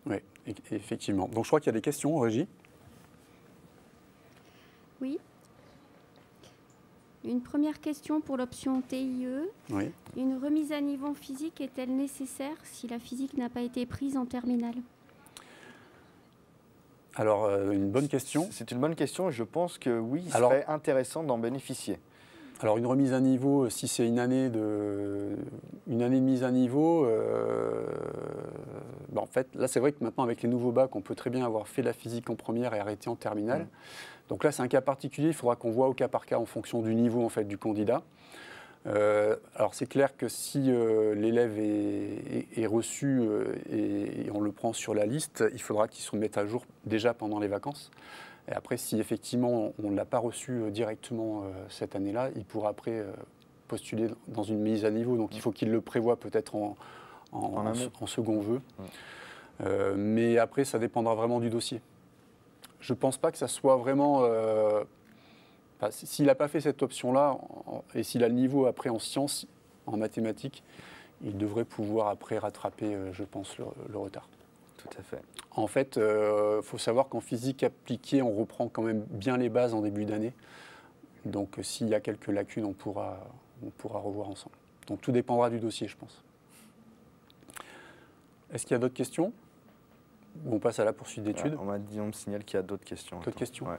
Oui, effectivement. Donc je crois qu'il y a des questions, Régie. Oui. Une première question pour l'option TIE. Oui. Une remise à niveau physique est-elle nécessaire si la physique n'a pas été prise en terminale ? Alors, une bonne question. C'est une bonne question et je pense que oui, il serait intéressant d'en bénéficier. Alors une remise à niveau, si c'est une année de mise à niveau, en fait, là c'est vrai que maintenant avec les nouveaux bacs, on peut très bien avoir fait la physique en première et arrêté en terminale. Donc là c'est un cas particulier, il faudra qu'on voit au cas par cas en fonction du niveau en fait, du candidat. Alors c'est clair que si l'élève est reçu et on le prend sur la liste, il faudra qu'il se mette à jour déjà pendant les vacances. Et après, si effectivement on ne l'a pas reçu directement cette année-là, il pourra après postuler dans une mise à niveau. Donc il faut qu'il le prévoie peut-être en second vœu. Mais après, ça dépendra vraiment du dossier. Je ne pense pas que ça soit vraiment... s'il n'a pas fait cette option-là, et s'il a le niveau après en sciences, en mathématiques, il devrait pouvoir après rattraper, je pense, le retard. Tout à fait. En fait, faut savoir qu'en physique appliquée, on reprend quand même bien les bases en début d'année. Donc s'il y a quelques lacunes, on pourra revoir ensemble. Donc tout dépendra du dossier, je pense. Est-ce qu'il y a d'autres questions? Ou on passe à la poursuite d'études? On me signale qu'il y a d'autres questions. D'autres questions? Ouais.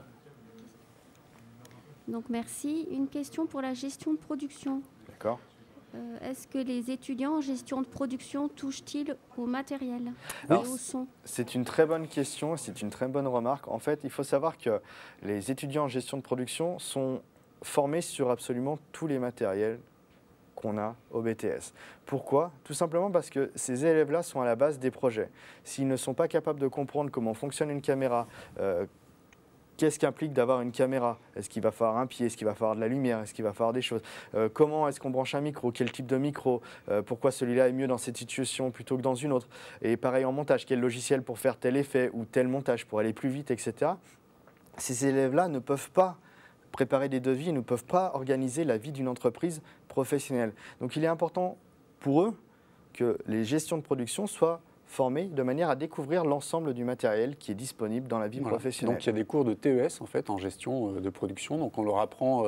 Donc merci. Une question pour la gestion de production. D'accord. Est-ce que les étudiants en gestion de production touchent-ils au matériel et au son? C'est une très bonne question, c'est une très bonne remarque. En fait, il faut savoir que les étudiants en gestion de production sont formés sur absolument tous les matériels qu'on a au BTS. Pourquoi? Tout simplement parce que ces élèves-là sont à la base des projets. S'ils ne sont pas capables de comprendre comment fonctionne une caméra, qu'est-ce qu'implique d'avoir une caméra? Est-ce qu'il va falloir un pied? Est-ce qu'il va falloir de la lumière? Est-ce qu'il va falloir des choses? Comment est-ce qu'on branche un micro? Quel type de micro? Pourquoi celui-là est mieux dans cette situation plutôt que dans une autre? Et pareil en montage, quel logiciel pour faire tel effet ou tel montage pour aller plus vite, etc. Ces élèves-là ne peuvent pas préparer des devis, ne peuvent pas organiser la vie d'une entreprise professionnelle. Donc il est important pour eux que les gestions de production soient formés de manière à découvrir l'ensemble du matériel qui est disponible dans la vie professionnelle. Donc il y a des cours de TES en fait en gestion de production. Donc on leur apprend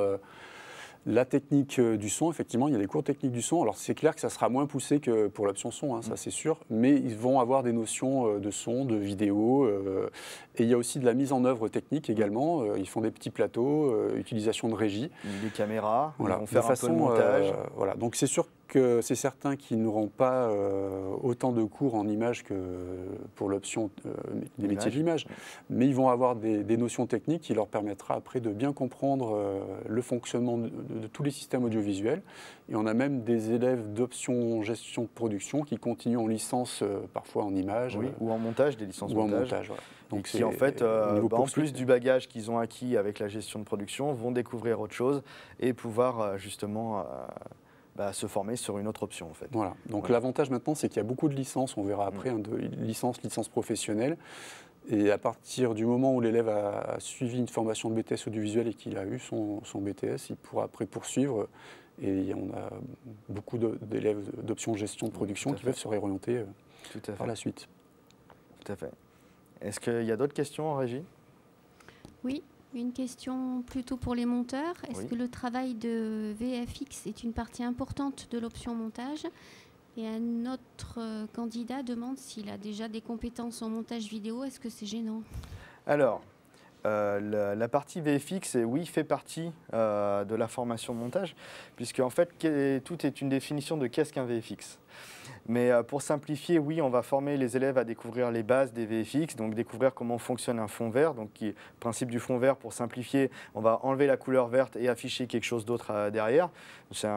la technique du son. Effectivement, il y a des cours techniques du son. Alors c'est clair que ça sera moins poussé que pour l'option son, hein, ça c'est sûr. Mais ils vont avoir des notions de son, de vidéo. Et il y a aussi de la mise en œuvre technique également. Ils font des petits plateaux, utilisation de régie. Des caméras, voilà. Ils vont faire un peu de montage. Voilà. Donc c'est sûr que c'est certain qu'ils n'auront pas autant de cours en images que pour l'option des métiers de l'image, mais ils vont avoir des notions techniques qui leur permettra après de bien comprendre le fonctionnement de tous les systèmes audiovisuels. Et on a même des élèves d'option gestion de production qui continuent en licence, parfois en images. Ou en montage, des licences montage. Voilà. Donc qui en fait, en plus du bagage qu'ils ont acquis avec la gestion de production, vont découvrir autre chose et pouvoir justement... se former sur une autre option en fait. Voilà. Donc l'avantage maintenant, c'est qu'il y a beaucoup de licences, on verra après, de licences professionnelles. Et à partir du moment où l'élève a suivi une formation de BTS audiovisuel et qu'il a eu son BTS, il pourra après poursuivre. Et on a beaucoup d'élèves d'options gestion de production qui peuvent se réorienter par la suite. Tout à fait. Est-ce qu'il y a d'autres questions en régie? Oui. Une question plutôt pour les monteurs. Est-ce que le travail de VFX est une partie importante de l'option montage? Et un autre candidat demande s'il a déjà des compétences en montage vidéo. Est-ce que c'est gênant? Alors, la partie VFX, oui, fait partie de la formation de montage, puisque en fait, tout est une définition de qu'est-ce qu'un VFX. Mais pour simplifier, oui, on va former les élèves à découvrir les bases des VFX, donc découvrir comment fonctionne un fond vert. Donc, le principe du fond vert, pour simplifier, on va enlever la couleur verte et afficher quelque chose d'autre derrière. C'est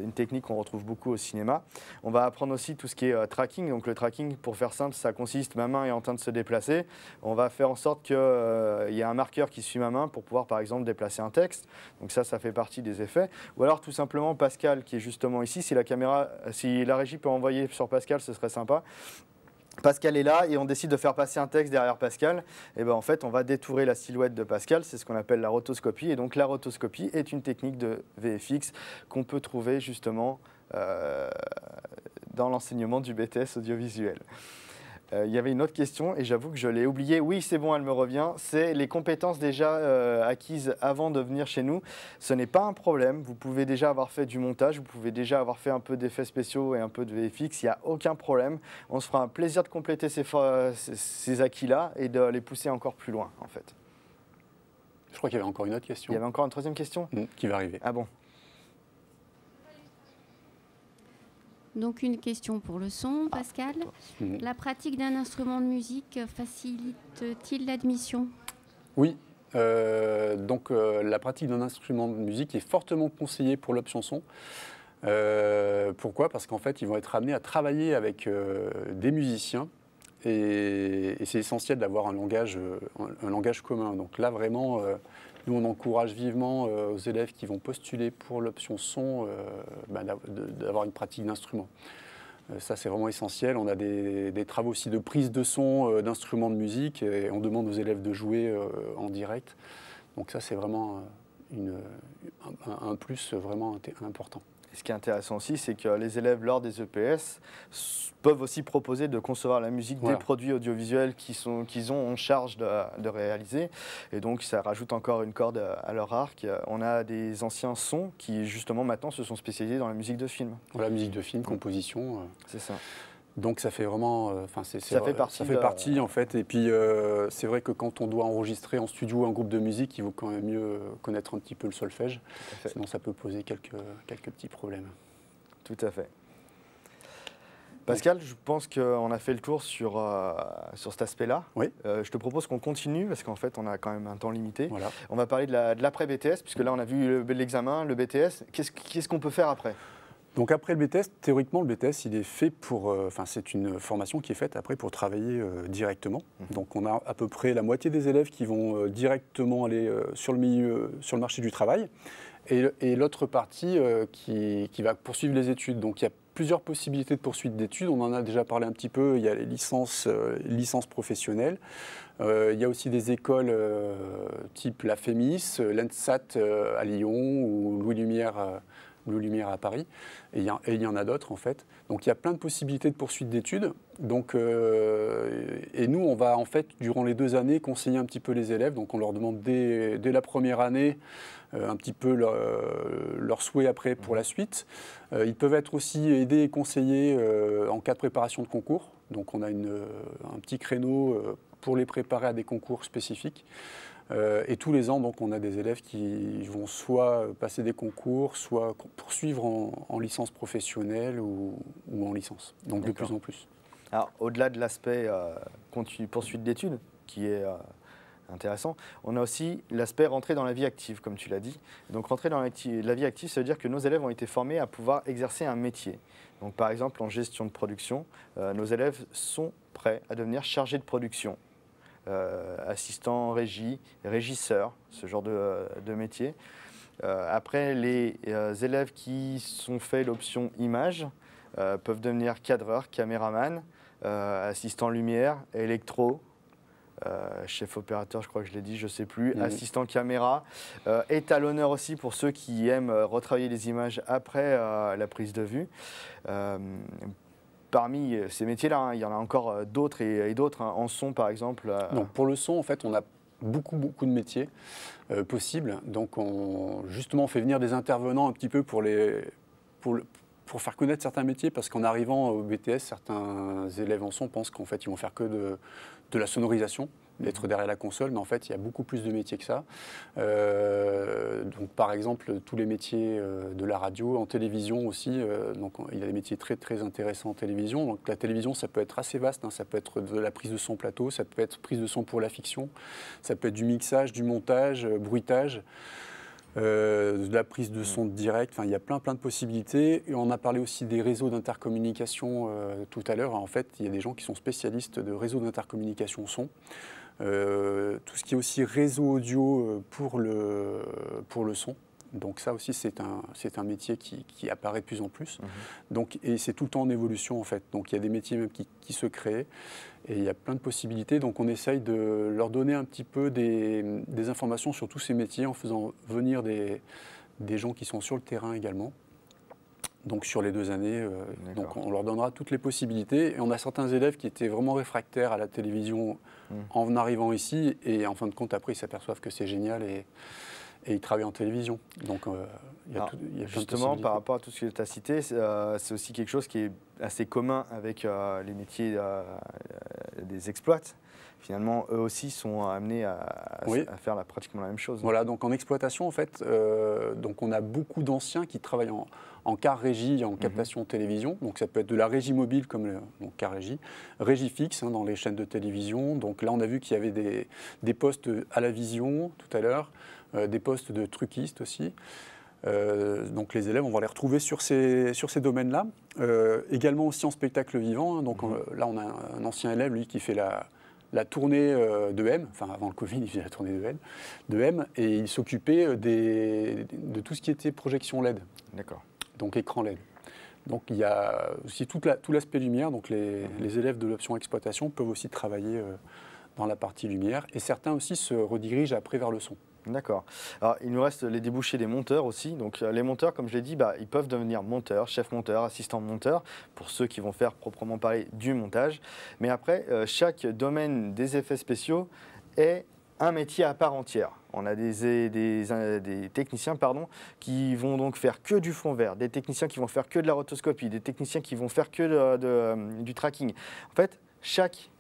une technique qu'on retrouve beaucoup au cinéma. On va apprendre aussi tout ce qui est tracking. Donc, le tracking, pour faire simple, ça consiste, ma main est en train de se déplacer. On va faire en sorte qu'il y ait un marqueur qui suit ma main pour pouvoir, par exemple, déplacer un texte. Donc ça fait partie des effets. Ou alors, tout simplement, Pascal, qui est justement ici, si la régie peut envoyer sur Pascal, ce serait sympa. Pascal est là et on décide de faire passer un texte derrière Pascal. Et en fait, on va détourer la silhouette de Pascal. C'est ce qu'on appelle la rotoscopie. Et donc, la rotoscopie est une technique de VFX qu'on peut trouver justement dans l'enseignement du BTS audiovisuel. Il y avait une autre question et j'avoue que je l'ai oubliée. Oui, c'est bon, elle me revient. C'est les compétences déjà acquises avant de venir chez nous. Ce n'est pas un problème. Vous pouvez déjà avoir fait du montage, vous pouvez déjà avoir fait un peu d'effets spéciaux et un peu de VFX. Il n'y a aucun problème. On se fera un plaisir de compléter ces acquis-là et de les pousser encore plus loin, en fait. Je crois qu'il y avait encore une autre question. Il y avait encore une troisième question qui va arriver. Ah bon? Donc une question pour le son, Pascal. La pratique d'un instrument de musique facilite-t-il l'admission? Oui, la pratique d'un instrument de musique est fortement conseillée pour l'option son. Pourquoi? Parce qu'en fait, ils vont être amenés à travailler avec des musiciens et c'est essentiel d'avoir un langage commun. Donc là, vraiment, nous, on encourage vivement aux élèves qui vont postuler pour l'option son d'avoir une pratique d'instrument. Ça, c'est vraiment essentiel. On a des travaux aussi de prise de son d'instruments de musique et on demande aux élèves de jouer en direct. Donc ça, c'est vraiment un plus vraiment important. Et ce qui est intéressant aussi, c'est que les élèves, lors des EPS, peuvent aussi proposer de concevoir la musique des produits audiovisuels qu'ils ont en charge de réaliser. Et donc, ça rajoute encore une corde à leur arc. On a des anciens sons qui, justement, maintenant, se sont spécialisés dans la musique de film. La musique de film, composition. C'est ça. Donc ça fait vraiment, ça fait partie en fait. Et puis c'est vrai que quand on doit enregistrer en studio un groupe de musique, il vaut quand même mieux connaître un petit peu le solfège. Sinon ça peut poser quelques petits problèmes. Tout à fait. Pascal, je pense qu'on a fait le tour sur cet aspect-là. Oui. Je te propose qu'on continue parce qu'en fait on a quand même un temps limité. Voilà. On va parler de l'après-BTS puisque là on a vu l'examen, le BTS. Qu'est-ce qu'on peut faire après ? Donc après le BTS, théoriquement le BTS il est fait pour, c'est une formation qui est faite après pour travailler directement. Donc on a à peu près la moitié des élèves qui vont directement aller sur le marché du travail et l'autre partie qui va poursuivre les études. Donc il y a plusieurs possibilités de poursuite d'études. On en a déjà parlé un petit peu. Il y a les licences professionnelles. Il y a aussi des écoles type la FEMIS, l'ENSAT à Lyon ou Louis Lumière à Paris, et il y en a d'autres en fait. Donc il y a plein de possibilités de poursuite d'études. Donc, et nous, on va en fait, durant les 2 années, conseiller un petit peu les élèves. Donc on leur demande dès la première année un petit peu leur souhait après pour la suite. Ils peuvent être aussi aidés et conseillés en cas de préparation de concours. Donc on a un petit créneau pour les préparer à des concours spécifiques. Et tous les ans, donc, on a des élèves qui vont soit passer des concours, soit poursuivre en licence professionnelle ou en licence. Donc de plus en plus. Alors, au-delà de l'aspect poursuite d'études, qui est intéressant, on a aussi l'aspect rentrer dans la vie active, comme tu l'as dit. Donc rentrer dans la vie active, ça veut dire que nos élèves ont été formés à pouvoir exercer un métier. Donc par exemple, en gestion de production, nos élèves sont prêts à devenir chargés de production. Assistant régie, régisseur, ce genre de métier. Après, les élèves qui sont fait l'option image peuvent devenir cadreur, caméraman, assistant lumière, électro, chef opérateur, je crois que je l'ai dit, je ne sais plus, assistant caméra, étalonneur aussi pour ceux qui aiment retravailler les images après la prise de vue. Parmi ces métiers-là, il y en a encore d'autres et d'autres, en son par exemple. Donc pour le son, en fait, on a beaucoup de métiers possibles. Donc justement, on fait venir des intervenants un petit peu pour faire connaître certains métiers, parce qu'en arrivant au BTS, certains élèves en son pensent qu'en fait, ils vont faire que de la sonorisation, d'être derrière la console, mais en fait, il y a beaucoup plus de métiers que ça. Donc, par exemple, tous les métiers de la radio, en télévision aussi, donc il y a des métiers très intéressants en télévision. Donc, la télévision, ça peut être assez vaste, hein, ça peut être de la prise de son plateau, ça peut être prise de son pour la fiction, ça peut être du mixage, du montage, bruitage. De la prise de son direct, enfin, il y a plein de possibilités. Et on a parlé aussi des réseaux d'intercommunication tout à l'heure. En fait, il y a des gens qui sont spécialistes de réseaux d'intercommunication son. Tout ce qui est aussi réseau audio pour le son. Donc ça aussi, c'est un métier qui apparaît de plus en plus. Donc, et c'est tout le temps en évolution, en fait. Donc il y a des métiers même qui se créent. Et il y a plein de possibilités. Donc on essaye de leur donner un petit peu des informations sur tous ces métiers en faisant venir des gens qui sont sur le terrain également. Donc sur les 2 années, donc on leur donnera toutes les possibilités. Et on a certains élèves qui étaient vraiment réfractaires à la télévision en arrivant ici, et en fin de compte, après, ils s'aperçoivent que c'est génial et ils travaillent en télévision. Donc il y a justement, par rapport à tout ce que tu as cité, c'est aussi quelque chose qui est assez commun avec les métiers des exploits. Finalement, eux aussi sont amenés à faire pratiquement la même chose. Voilà, donc en exploitation, en fait, donc on a beaucoup d'anciens qui travaillent en car régie, en captation télévision. Donc ça peut être de la régie mobile comme donc car régie fixe dans les chaînes de télévision. Donc là, on a vu qu'il y avait des postes à la vision tout à l'heure, des postes de truquistes aussi. Donc les élèves, on va les retrouver sur ces domaines-là. Également aussi en spectacle vivant. Donc là, on a un ancien élève, lui, qui fait la tournée de M, enfin avant le Covid, il faisait la tournée de M, et il s'occupait de tout ce qui était projection LED. D'accord. Donc écran LED. Donc il y a aussi tout l'aspect lumière, donc les élèves de l'option exploitation peuvent aussi travailler dans la partie lumière, et certains aussi se redirigent après vers le son. D'accord. Alors, il nous reste les débouchés des monteurs aussi. Donc, les monteurs, comme je l'ai dit, ils peuvent devenir monteurs, chef monteur, assistant monteur, pour ceux qui vont faire proprement parler du montage. Mais après, chaque domaine des effets spéciaux est un métier à part entière. On a des techniciens qui vont donc faire que du fond vert, des techniciens qui vont faire que de la rotoscopie, des techniciens qui vont faire que du tracking. En fait, chaque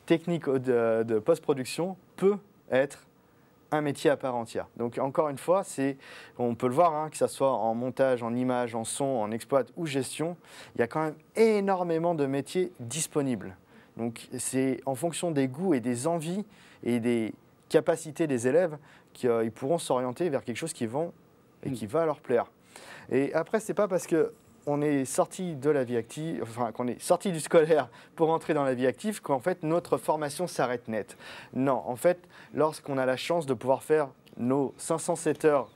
technique de post-production peut être un métier à part entière. Donc encore une fois, on peut le voir, que ce soit en montage, en image, en son, en exploit ou gestion, il y a quand même énormément de métiers disponibles. Donc c'est en fonction des goûts et des envies et des capacités des élèves qu'ils pourront s'orienter vers quelque chose qui va leur plaire. Et après, c'est pas parce qu'on est sorti de la vie active, enfin qu'on est sorti du scolaire pour entrer dans la vie active, qu'en fait notre formation s'arrête net. Non, en fait, lorsqu'on a la chance de pouvoir faire nos 507 heures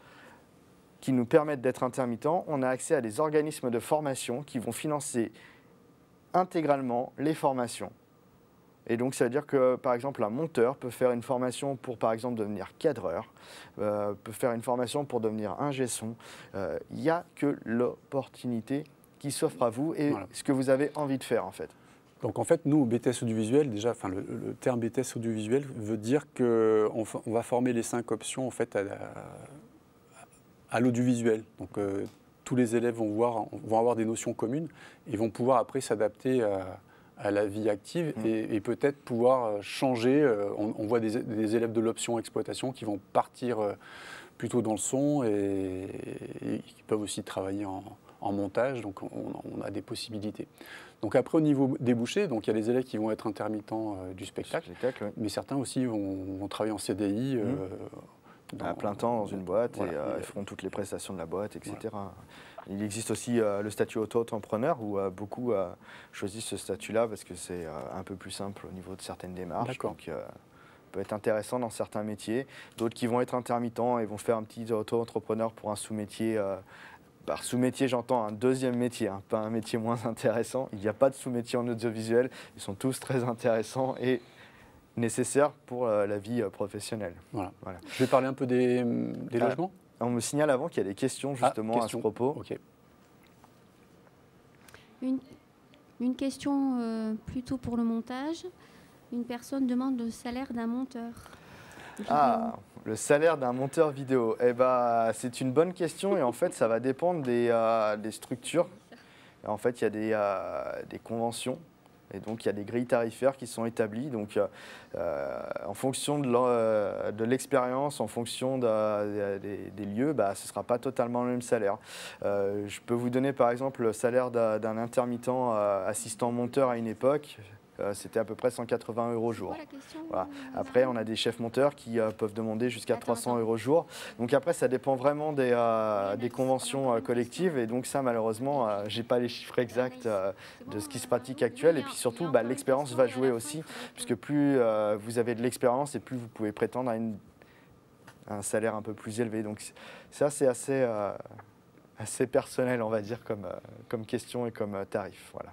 qui nous permettent d'être intermittents, on a accès à des organismes de formation qui vont financer intégralement les formations. Et donc, ça veut dire que, par exemple, un monteur peut faire une formation pour, par exemple, devenir cadreur, peut faire une formation pour devenir ingé son. Il n'y a que l'opportunité qui s'offre à vous et ce que vous avez envie de faire, en fait. Donc, en fait, nous, au BTS audiovisuel, déjà, le terme BTS audiovisuel veut dire qu'on va former les 5 options, en fait, à l'audiovisuel. Donc, tous les élèves vont avoir des notions communes et vont pouvoir, après, s'adapter à la vie active et peut-être pouvoir changer. On voit des élèves de l'option exploitation qui vont partir plutôt dans le son et qui peuvent aussi travailler en montage, donc on a des possibilités. Donc après, au niveau débouché, donc il y a les élèves qui vont être intermittents du spectacle, mais certains aussi vont travailler en CDI. À plein temps dans une boîte, et ils feront toutes les prestations de la boîte, etc. Voilà. Il existe aussi le statut auto-entrepreneur où beaucoup choisissent ce statut-là parce que c'est un peu plus simple au niveau de certaines démarches. Donc, peut être intéressant dans certains métiers. D'autres qui vont être intermittents et vont faire un petit auto-entrepreneur pour un sous-métier. Par sous-métier, j'entends un deuxième métier, pas un métier moins intéressant. Il n'y a pas de sous-métier en audiovisuel. Ils sont tous très intéressants et nécessaires pour la vie professionnelle. Voilà. Je vais parler un peu des logements. On me signale avant qu'il y a des questions justement à ce propos. Okay. Une question plutôt pour le montage. Une personne demande le salaire d'un monteur vidéo. Le salaire d'un monteur vidéo. C'est une bonne question et en fait, ça va dépendre des structures. En fait, il y a des conventions. Et donc, il y a des grilles tarifaires qui sont établies. Donc, en fonction de l'expérience, en fonction des lieux, ce ne sera pas totalement le même salaire. Je peux vous donner, par exemple, le salaire d'un intermittent assistant monteur à une époque. C'était à peu près 180 € jour. Voilà. Après, on a des chefs monteurs qui peuvent demander jusqu'à 300 € jour. Donc après, ça dépend vraiment des conventions collectives. Et donc ça, malheureusement, je n'ai pas les chiffres exacts de ce qui se pratique actuel. Et puis surtout, l'expérience va jouer aussi, puisque plus vous avez de l'expérience et plus vous pouvez prétendre à un salaire un peu plus élevé. Donc ça, c'est assez personnel, on va dire, comme question et comme tarif. Voilà.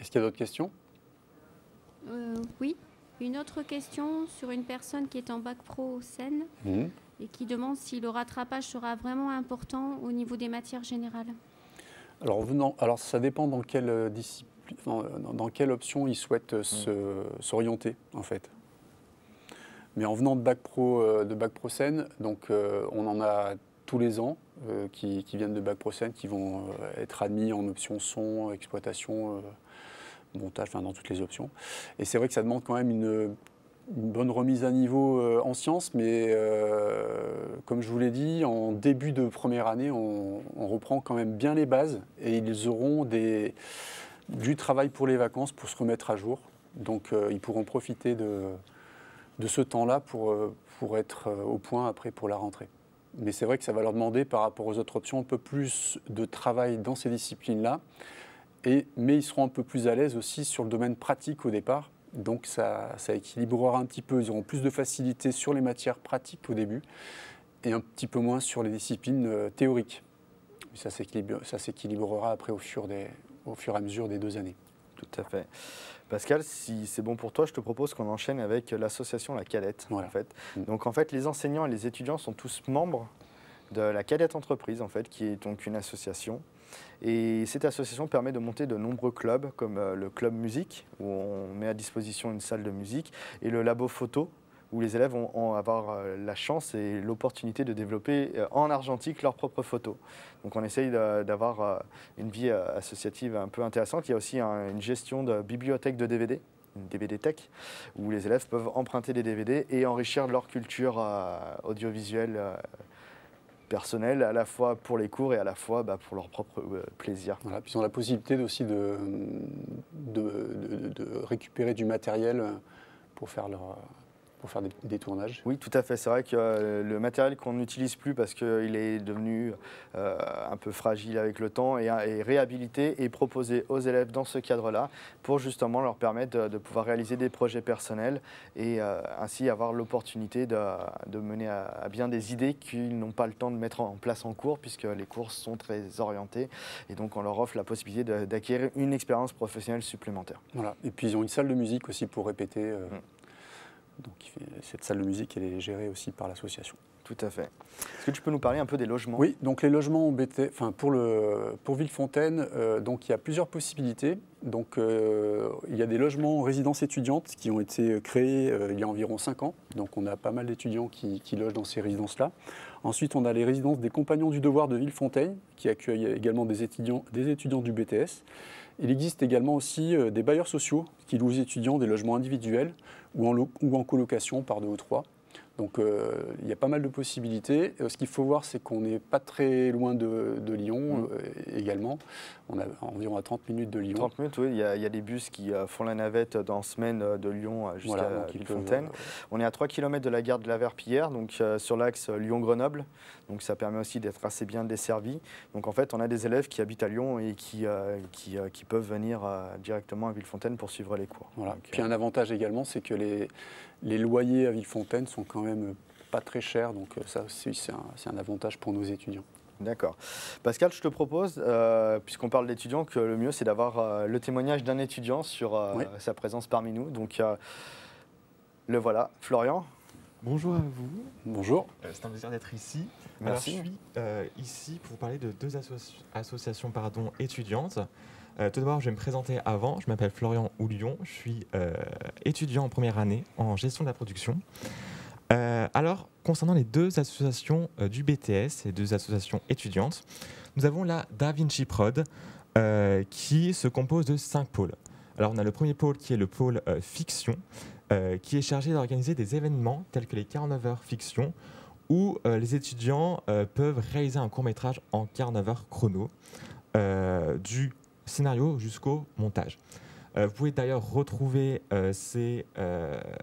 Est-ce qu'il y a d'autres questions ? Oui. Une autre question sur une personne qui est en bac pro scène. et qui demande si le rattrapage sera vraiment important au niveau des matières générales. Alors ça dépend dans quelle discipline, dans quelle option ils souhaitent s'orienter en fait. Mais en venant de Bac Pro Scène, donc on en a tous les ans qui viennent de Bac Pro Scène, qui vont être admis en option son, exploitation, montage, enfin dans toutes les options. Et c'est vrai que ça demande quand même une bonne remise à niveau en sciences, mais comme je vous l'ai dit, en début de première année, on reprend quand même bien les bases et ils auront du travail pour les vacances pour se remettre à jour. Donc ils pourront profiter de ce temps-là pour être au point après pour la rentrée. Mais c'est vrai que ça va leur demander par rapport aux autres options un peu plus de travail dans ces disciplines-là, mais ils seront un peu plus à l'aise aussi sur le domaine pratique au départ. Donc ça équilibrera un petit peu, ils auront plus de facilité sur les matières pratiques au début et un petit peu moins sur les disciplines théoriques. Ça s'équilibrera après au fur et à mesure des 2 années. Tout à fait. Pascal, si c'est bon pour toi, je te propose qu'on enchaîne avec l'association La Cadette. Voilà. En fait. Donc en fait, les enseignants et les étudiants sont tous membres de la Cadette Entreprise, en fait, qui est donc une association. Et cette association permet de monter de nombreux clubs, comme le club musique, où on met à disposition une salle de musique, et le labo photo, où les élèves vont avoir la chance et l'opportunité de développer en argentique leurs propres photos. Donc on essaye d'avoir une vie associative un peu intéressante. Il y a aussi une gestion de bibliothèque de DVD, une DVD Tech, où les élèves peuvent emprunter des DVD et enrichir leur culture audiovisuelle personnelle, à la fois pour les cours et à la fois pour leur propre plaisir. Voilà, puis ils ont la possibilité aussi de récupérer du matériel pour faire des tournages. Oui, tout à fait. C'est vrai que le matériel qu'on n'utilise plus parce qu'il est devenu un peu fragile avec le temps est réhabilité et proposé aux élèves dans ce cadre-là pour justement leur permettre de pouvoir réaliser des projets personnels et ainsi avoir l'opportunité de mener à bien des idées qu'ils n'ont pas le temps de mettre en place en cours puisque les cours sont très orientés et donc on leur offre la possibilité d'acquérir une expérience professionnelle supplémentaire. Voilà. Et puis ils ont une salle de musique aussi pour répéter. Donc cette salle de musique, elle est gérée aussi par l'association. Tout à fait. Est-ce que tu peux nous parler un peu des logements ? Oui, donc les logements pour Villefontaine, donc il y a plusieurs possibilités. Donc il y a des logements résidences étudiantes qui ont été créés il y a environ 5 ans. Donc on a pas mal d'étudiants qui logent dans ces résidences-là. Ensuite, on a les résidences des Compagnons du Devoir de Villefontaine qui accueillent également des étudiants du BTS. Il existe également aussi des bailleurs sociaux qui louent aux étudiants des logements individuels ou en colocation par 2 ou 3. Donc il y a pas mal de possibilités. Ce qu'il faut voir, c'est qu'on n'est pas très loin de Lyon également. On a environ à 30 minutes de Lyon. 30 minutes, oui. Il y a des bus qui font la navette dans semaine de Lyon jusqu'à Villefontaine. On est à 3 km de la gare de la Verpillière, donc sur l'axe Lyon-Grenoble. Donc ça permet aussi d'être assez bien desservi. Donc en fait, on a des élèves qui habitent à Lyon et qui peuvent venir directement à Villefontaine pour suivre les cours. Voilà. Donc, puis un avantage également, c'est que les loyers à Villefontaine sont quand même pas très chers. Donc ça aussi, c'est un avantage pour nos étudiants. D'accord. Pascal, je te propose, puisqu'on parle d'étudiants, que le mieux c'est d'avoir le témoignage d'un étudiant sur sa présence parmi nous. Donc le voilà, Florian. Bonjour à vous. Bonjour. C'est un plaisir d'être ici. Merci. Alors, je suis ici pour vous parler de 2 associations étudiantes. Tout d'abord, je vais me présenter avant. Je m'appelle Florian Houlion. Je suis étudiant en première année en gestion de la production. Alors, concernant les 2 associations du BTS, et 2 associations étudiantes, nous avons la Da Vinci Prod qui se compose de 5 pôles. Alors, on a le premier pôle qui est le pôle fiction, qui est chargé d'organiser des événements tels que les 49 heures fiction, où les étudiants peuvent réaliser un court-métrage en 49 heures chrono, du scénario jusqu'au montage. Vous pouvez d'ailleurs retrouver ces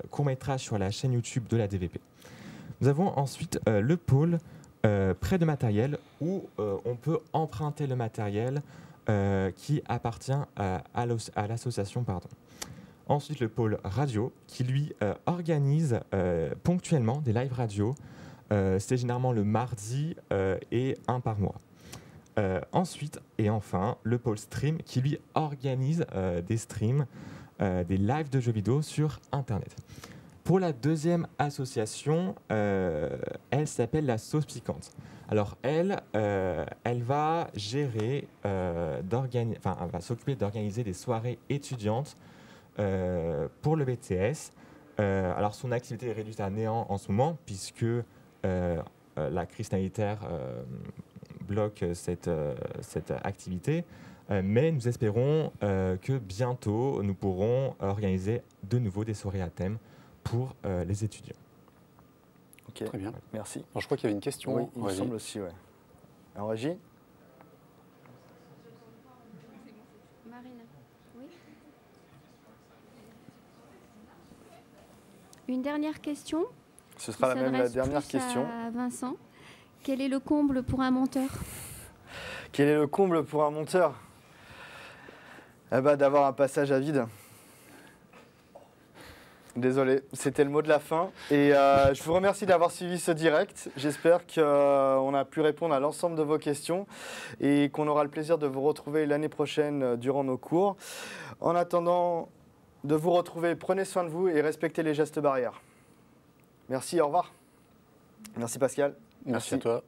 courts-métrages sur la chaîne YouTube de la DVP. Nous avons ensuite le pôle prêt de matériel, où on peut emprunter le matériel qui appartient à l'association. Ensuite, le pôle radio, qui lui organise ponctuellement des live radio. C'est généralement le mardi et 1 par mois. Ensuite, et enfin, le pôle stream, qui lui organise des streams, des lives de jeux vidéo sur Internet. Pour la deuxième association, elle s'appelle la Sauce Piquante. Alors elle va gérer, elle va s'occuper d'organiser des soirées étudiantes pour le BTS. Alors son activité est réduite à néant en ce moment puisque la crise sanitaire bloque cette activité. Mais nous espérons que bientôt nous pourrons organiser de nouveau des soirées à thème pour les étudiants. Ok, Très bien. merci. Alors, je crois qu'il y avait une question. Oui, il me Aurélie. semble aussi, ouais. En régie? Marina, oui. Une dernière question. Ce sera qui la s'adresse dernière plus question. à Vincent. Quel est le comble pour un monteur? Quel est le comble pour un monteur? Eh ben, d'avoir un passage à vide. Désolé, c'était le mot de la fin. Et je vous remercie d'avoir suivi ce direct. J'espère qu'on a pu répondre à l'ensemble de vos questions et qu'on aura le plaisir de vous retrouver l'année prochaine durant nos cours. En attendant de vous retrouver, prenez soin de vous et respectez les gestes barrières. Merci, au revoir. Merci Pascal. Merci à toi.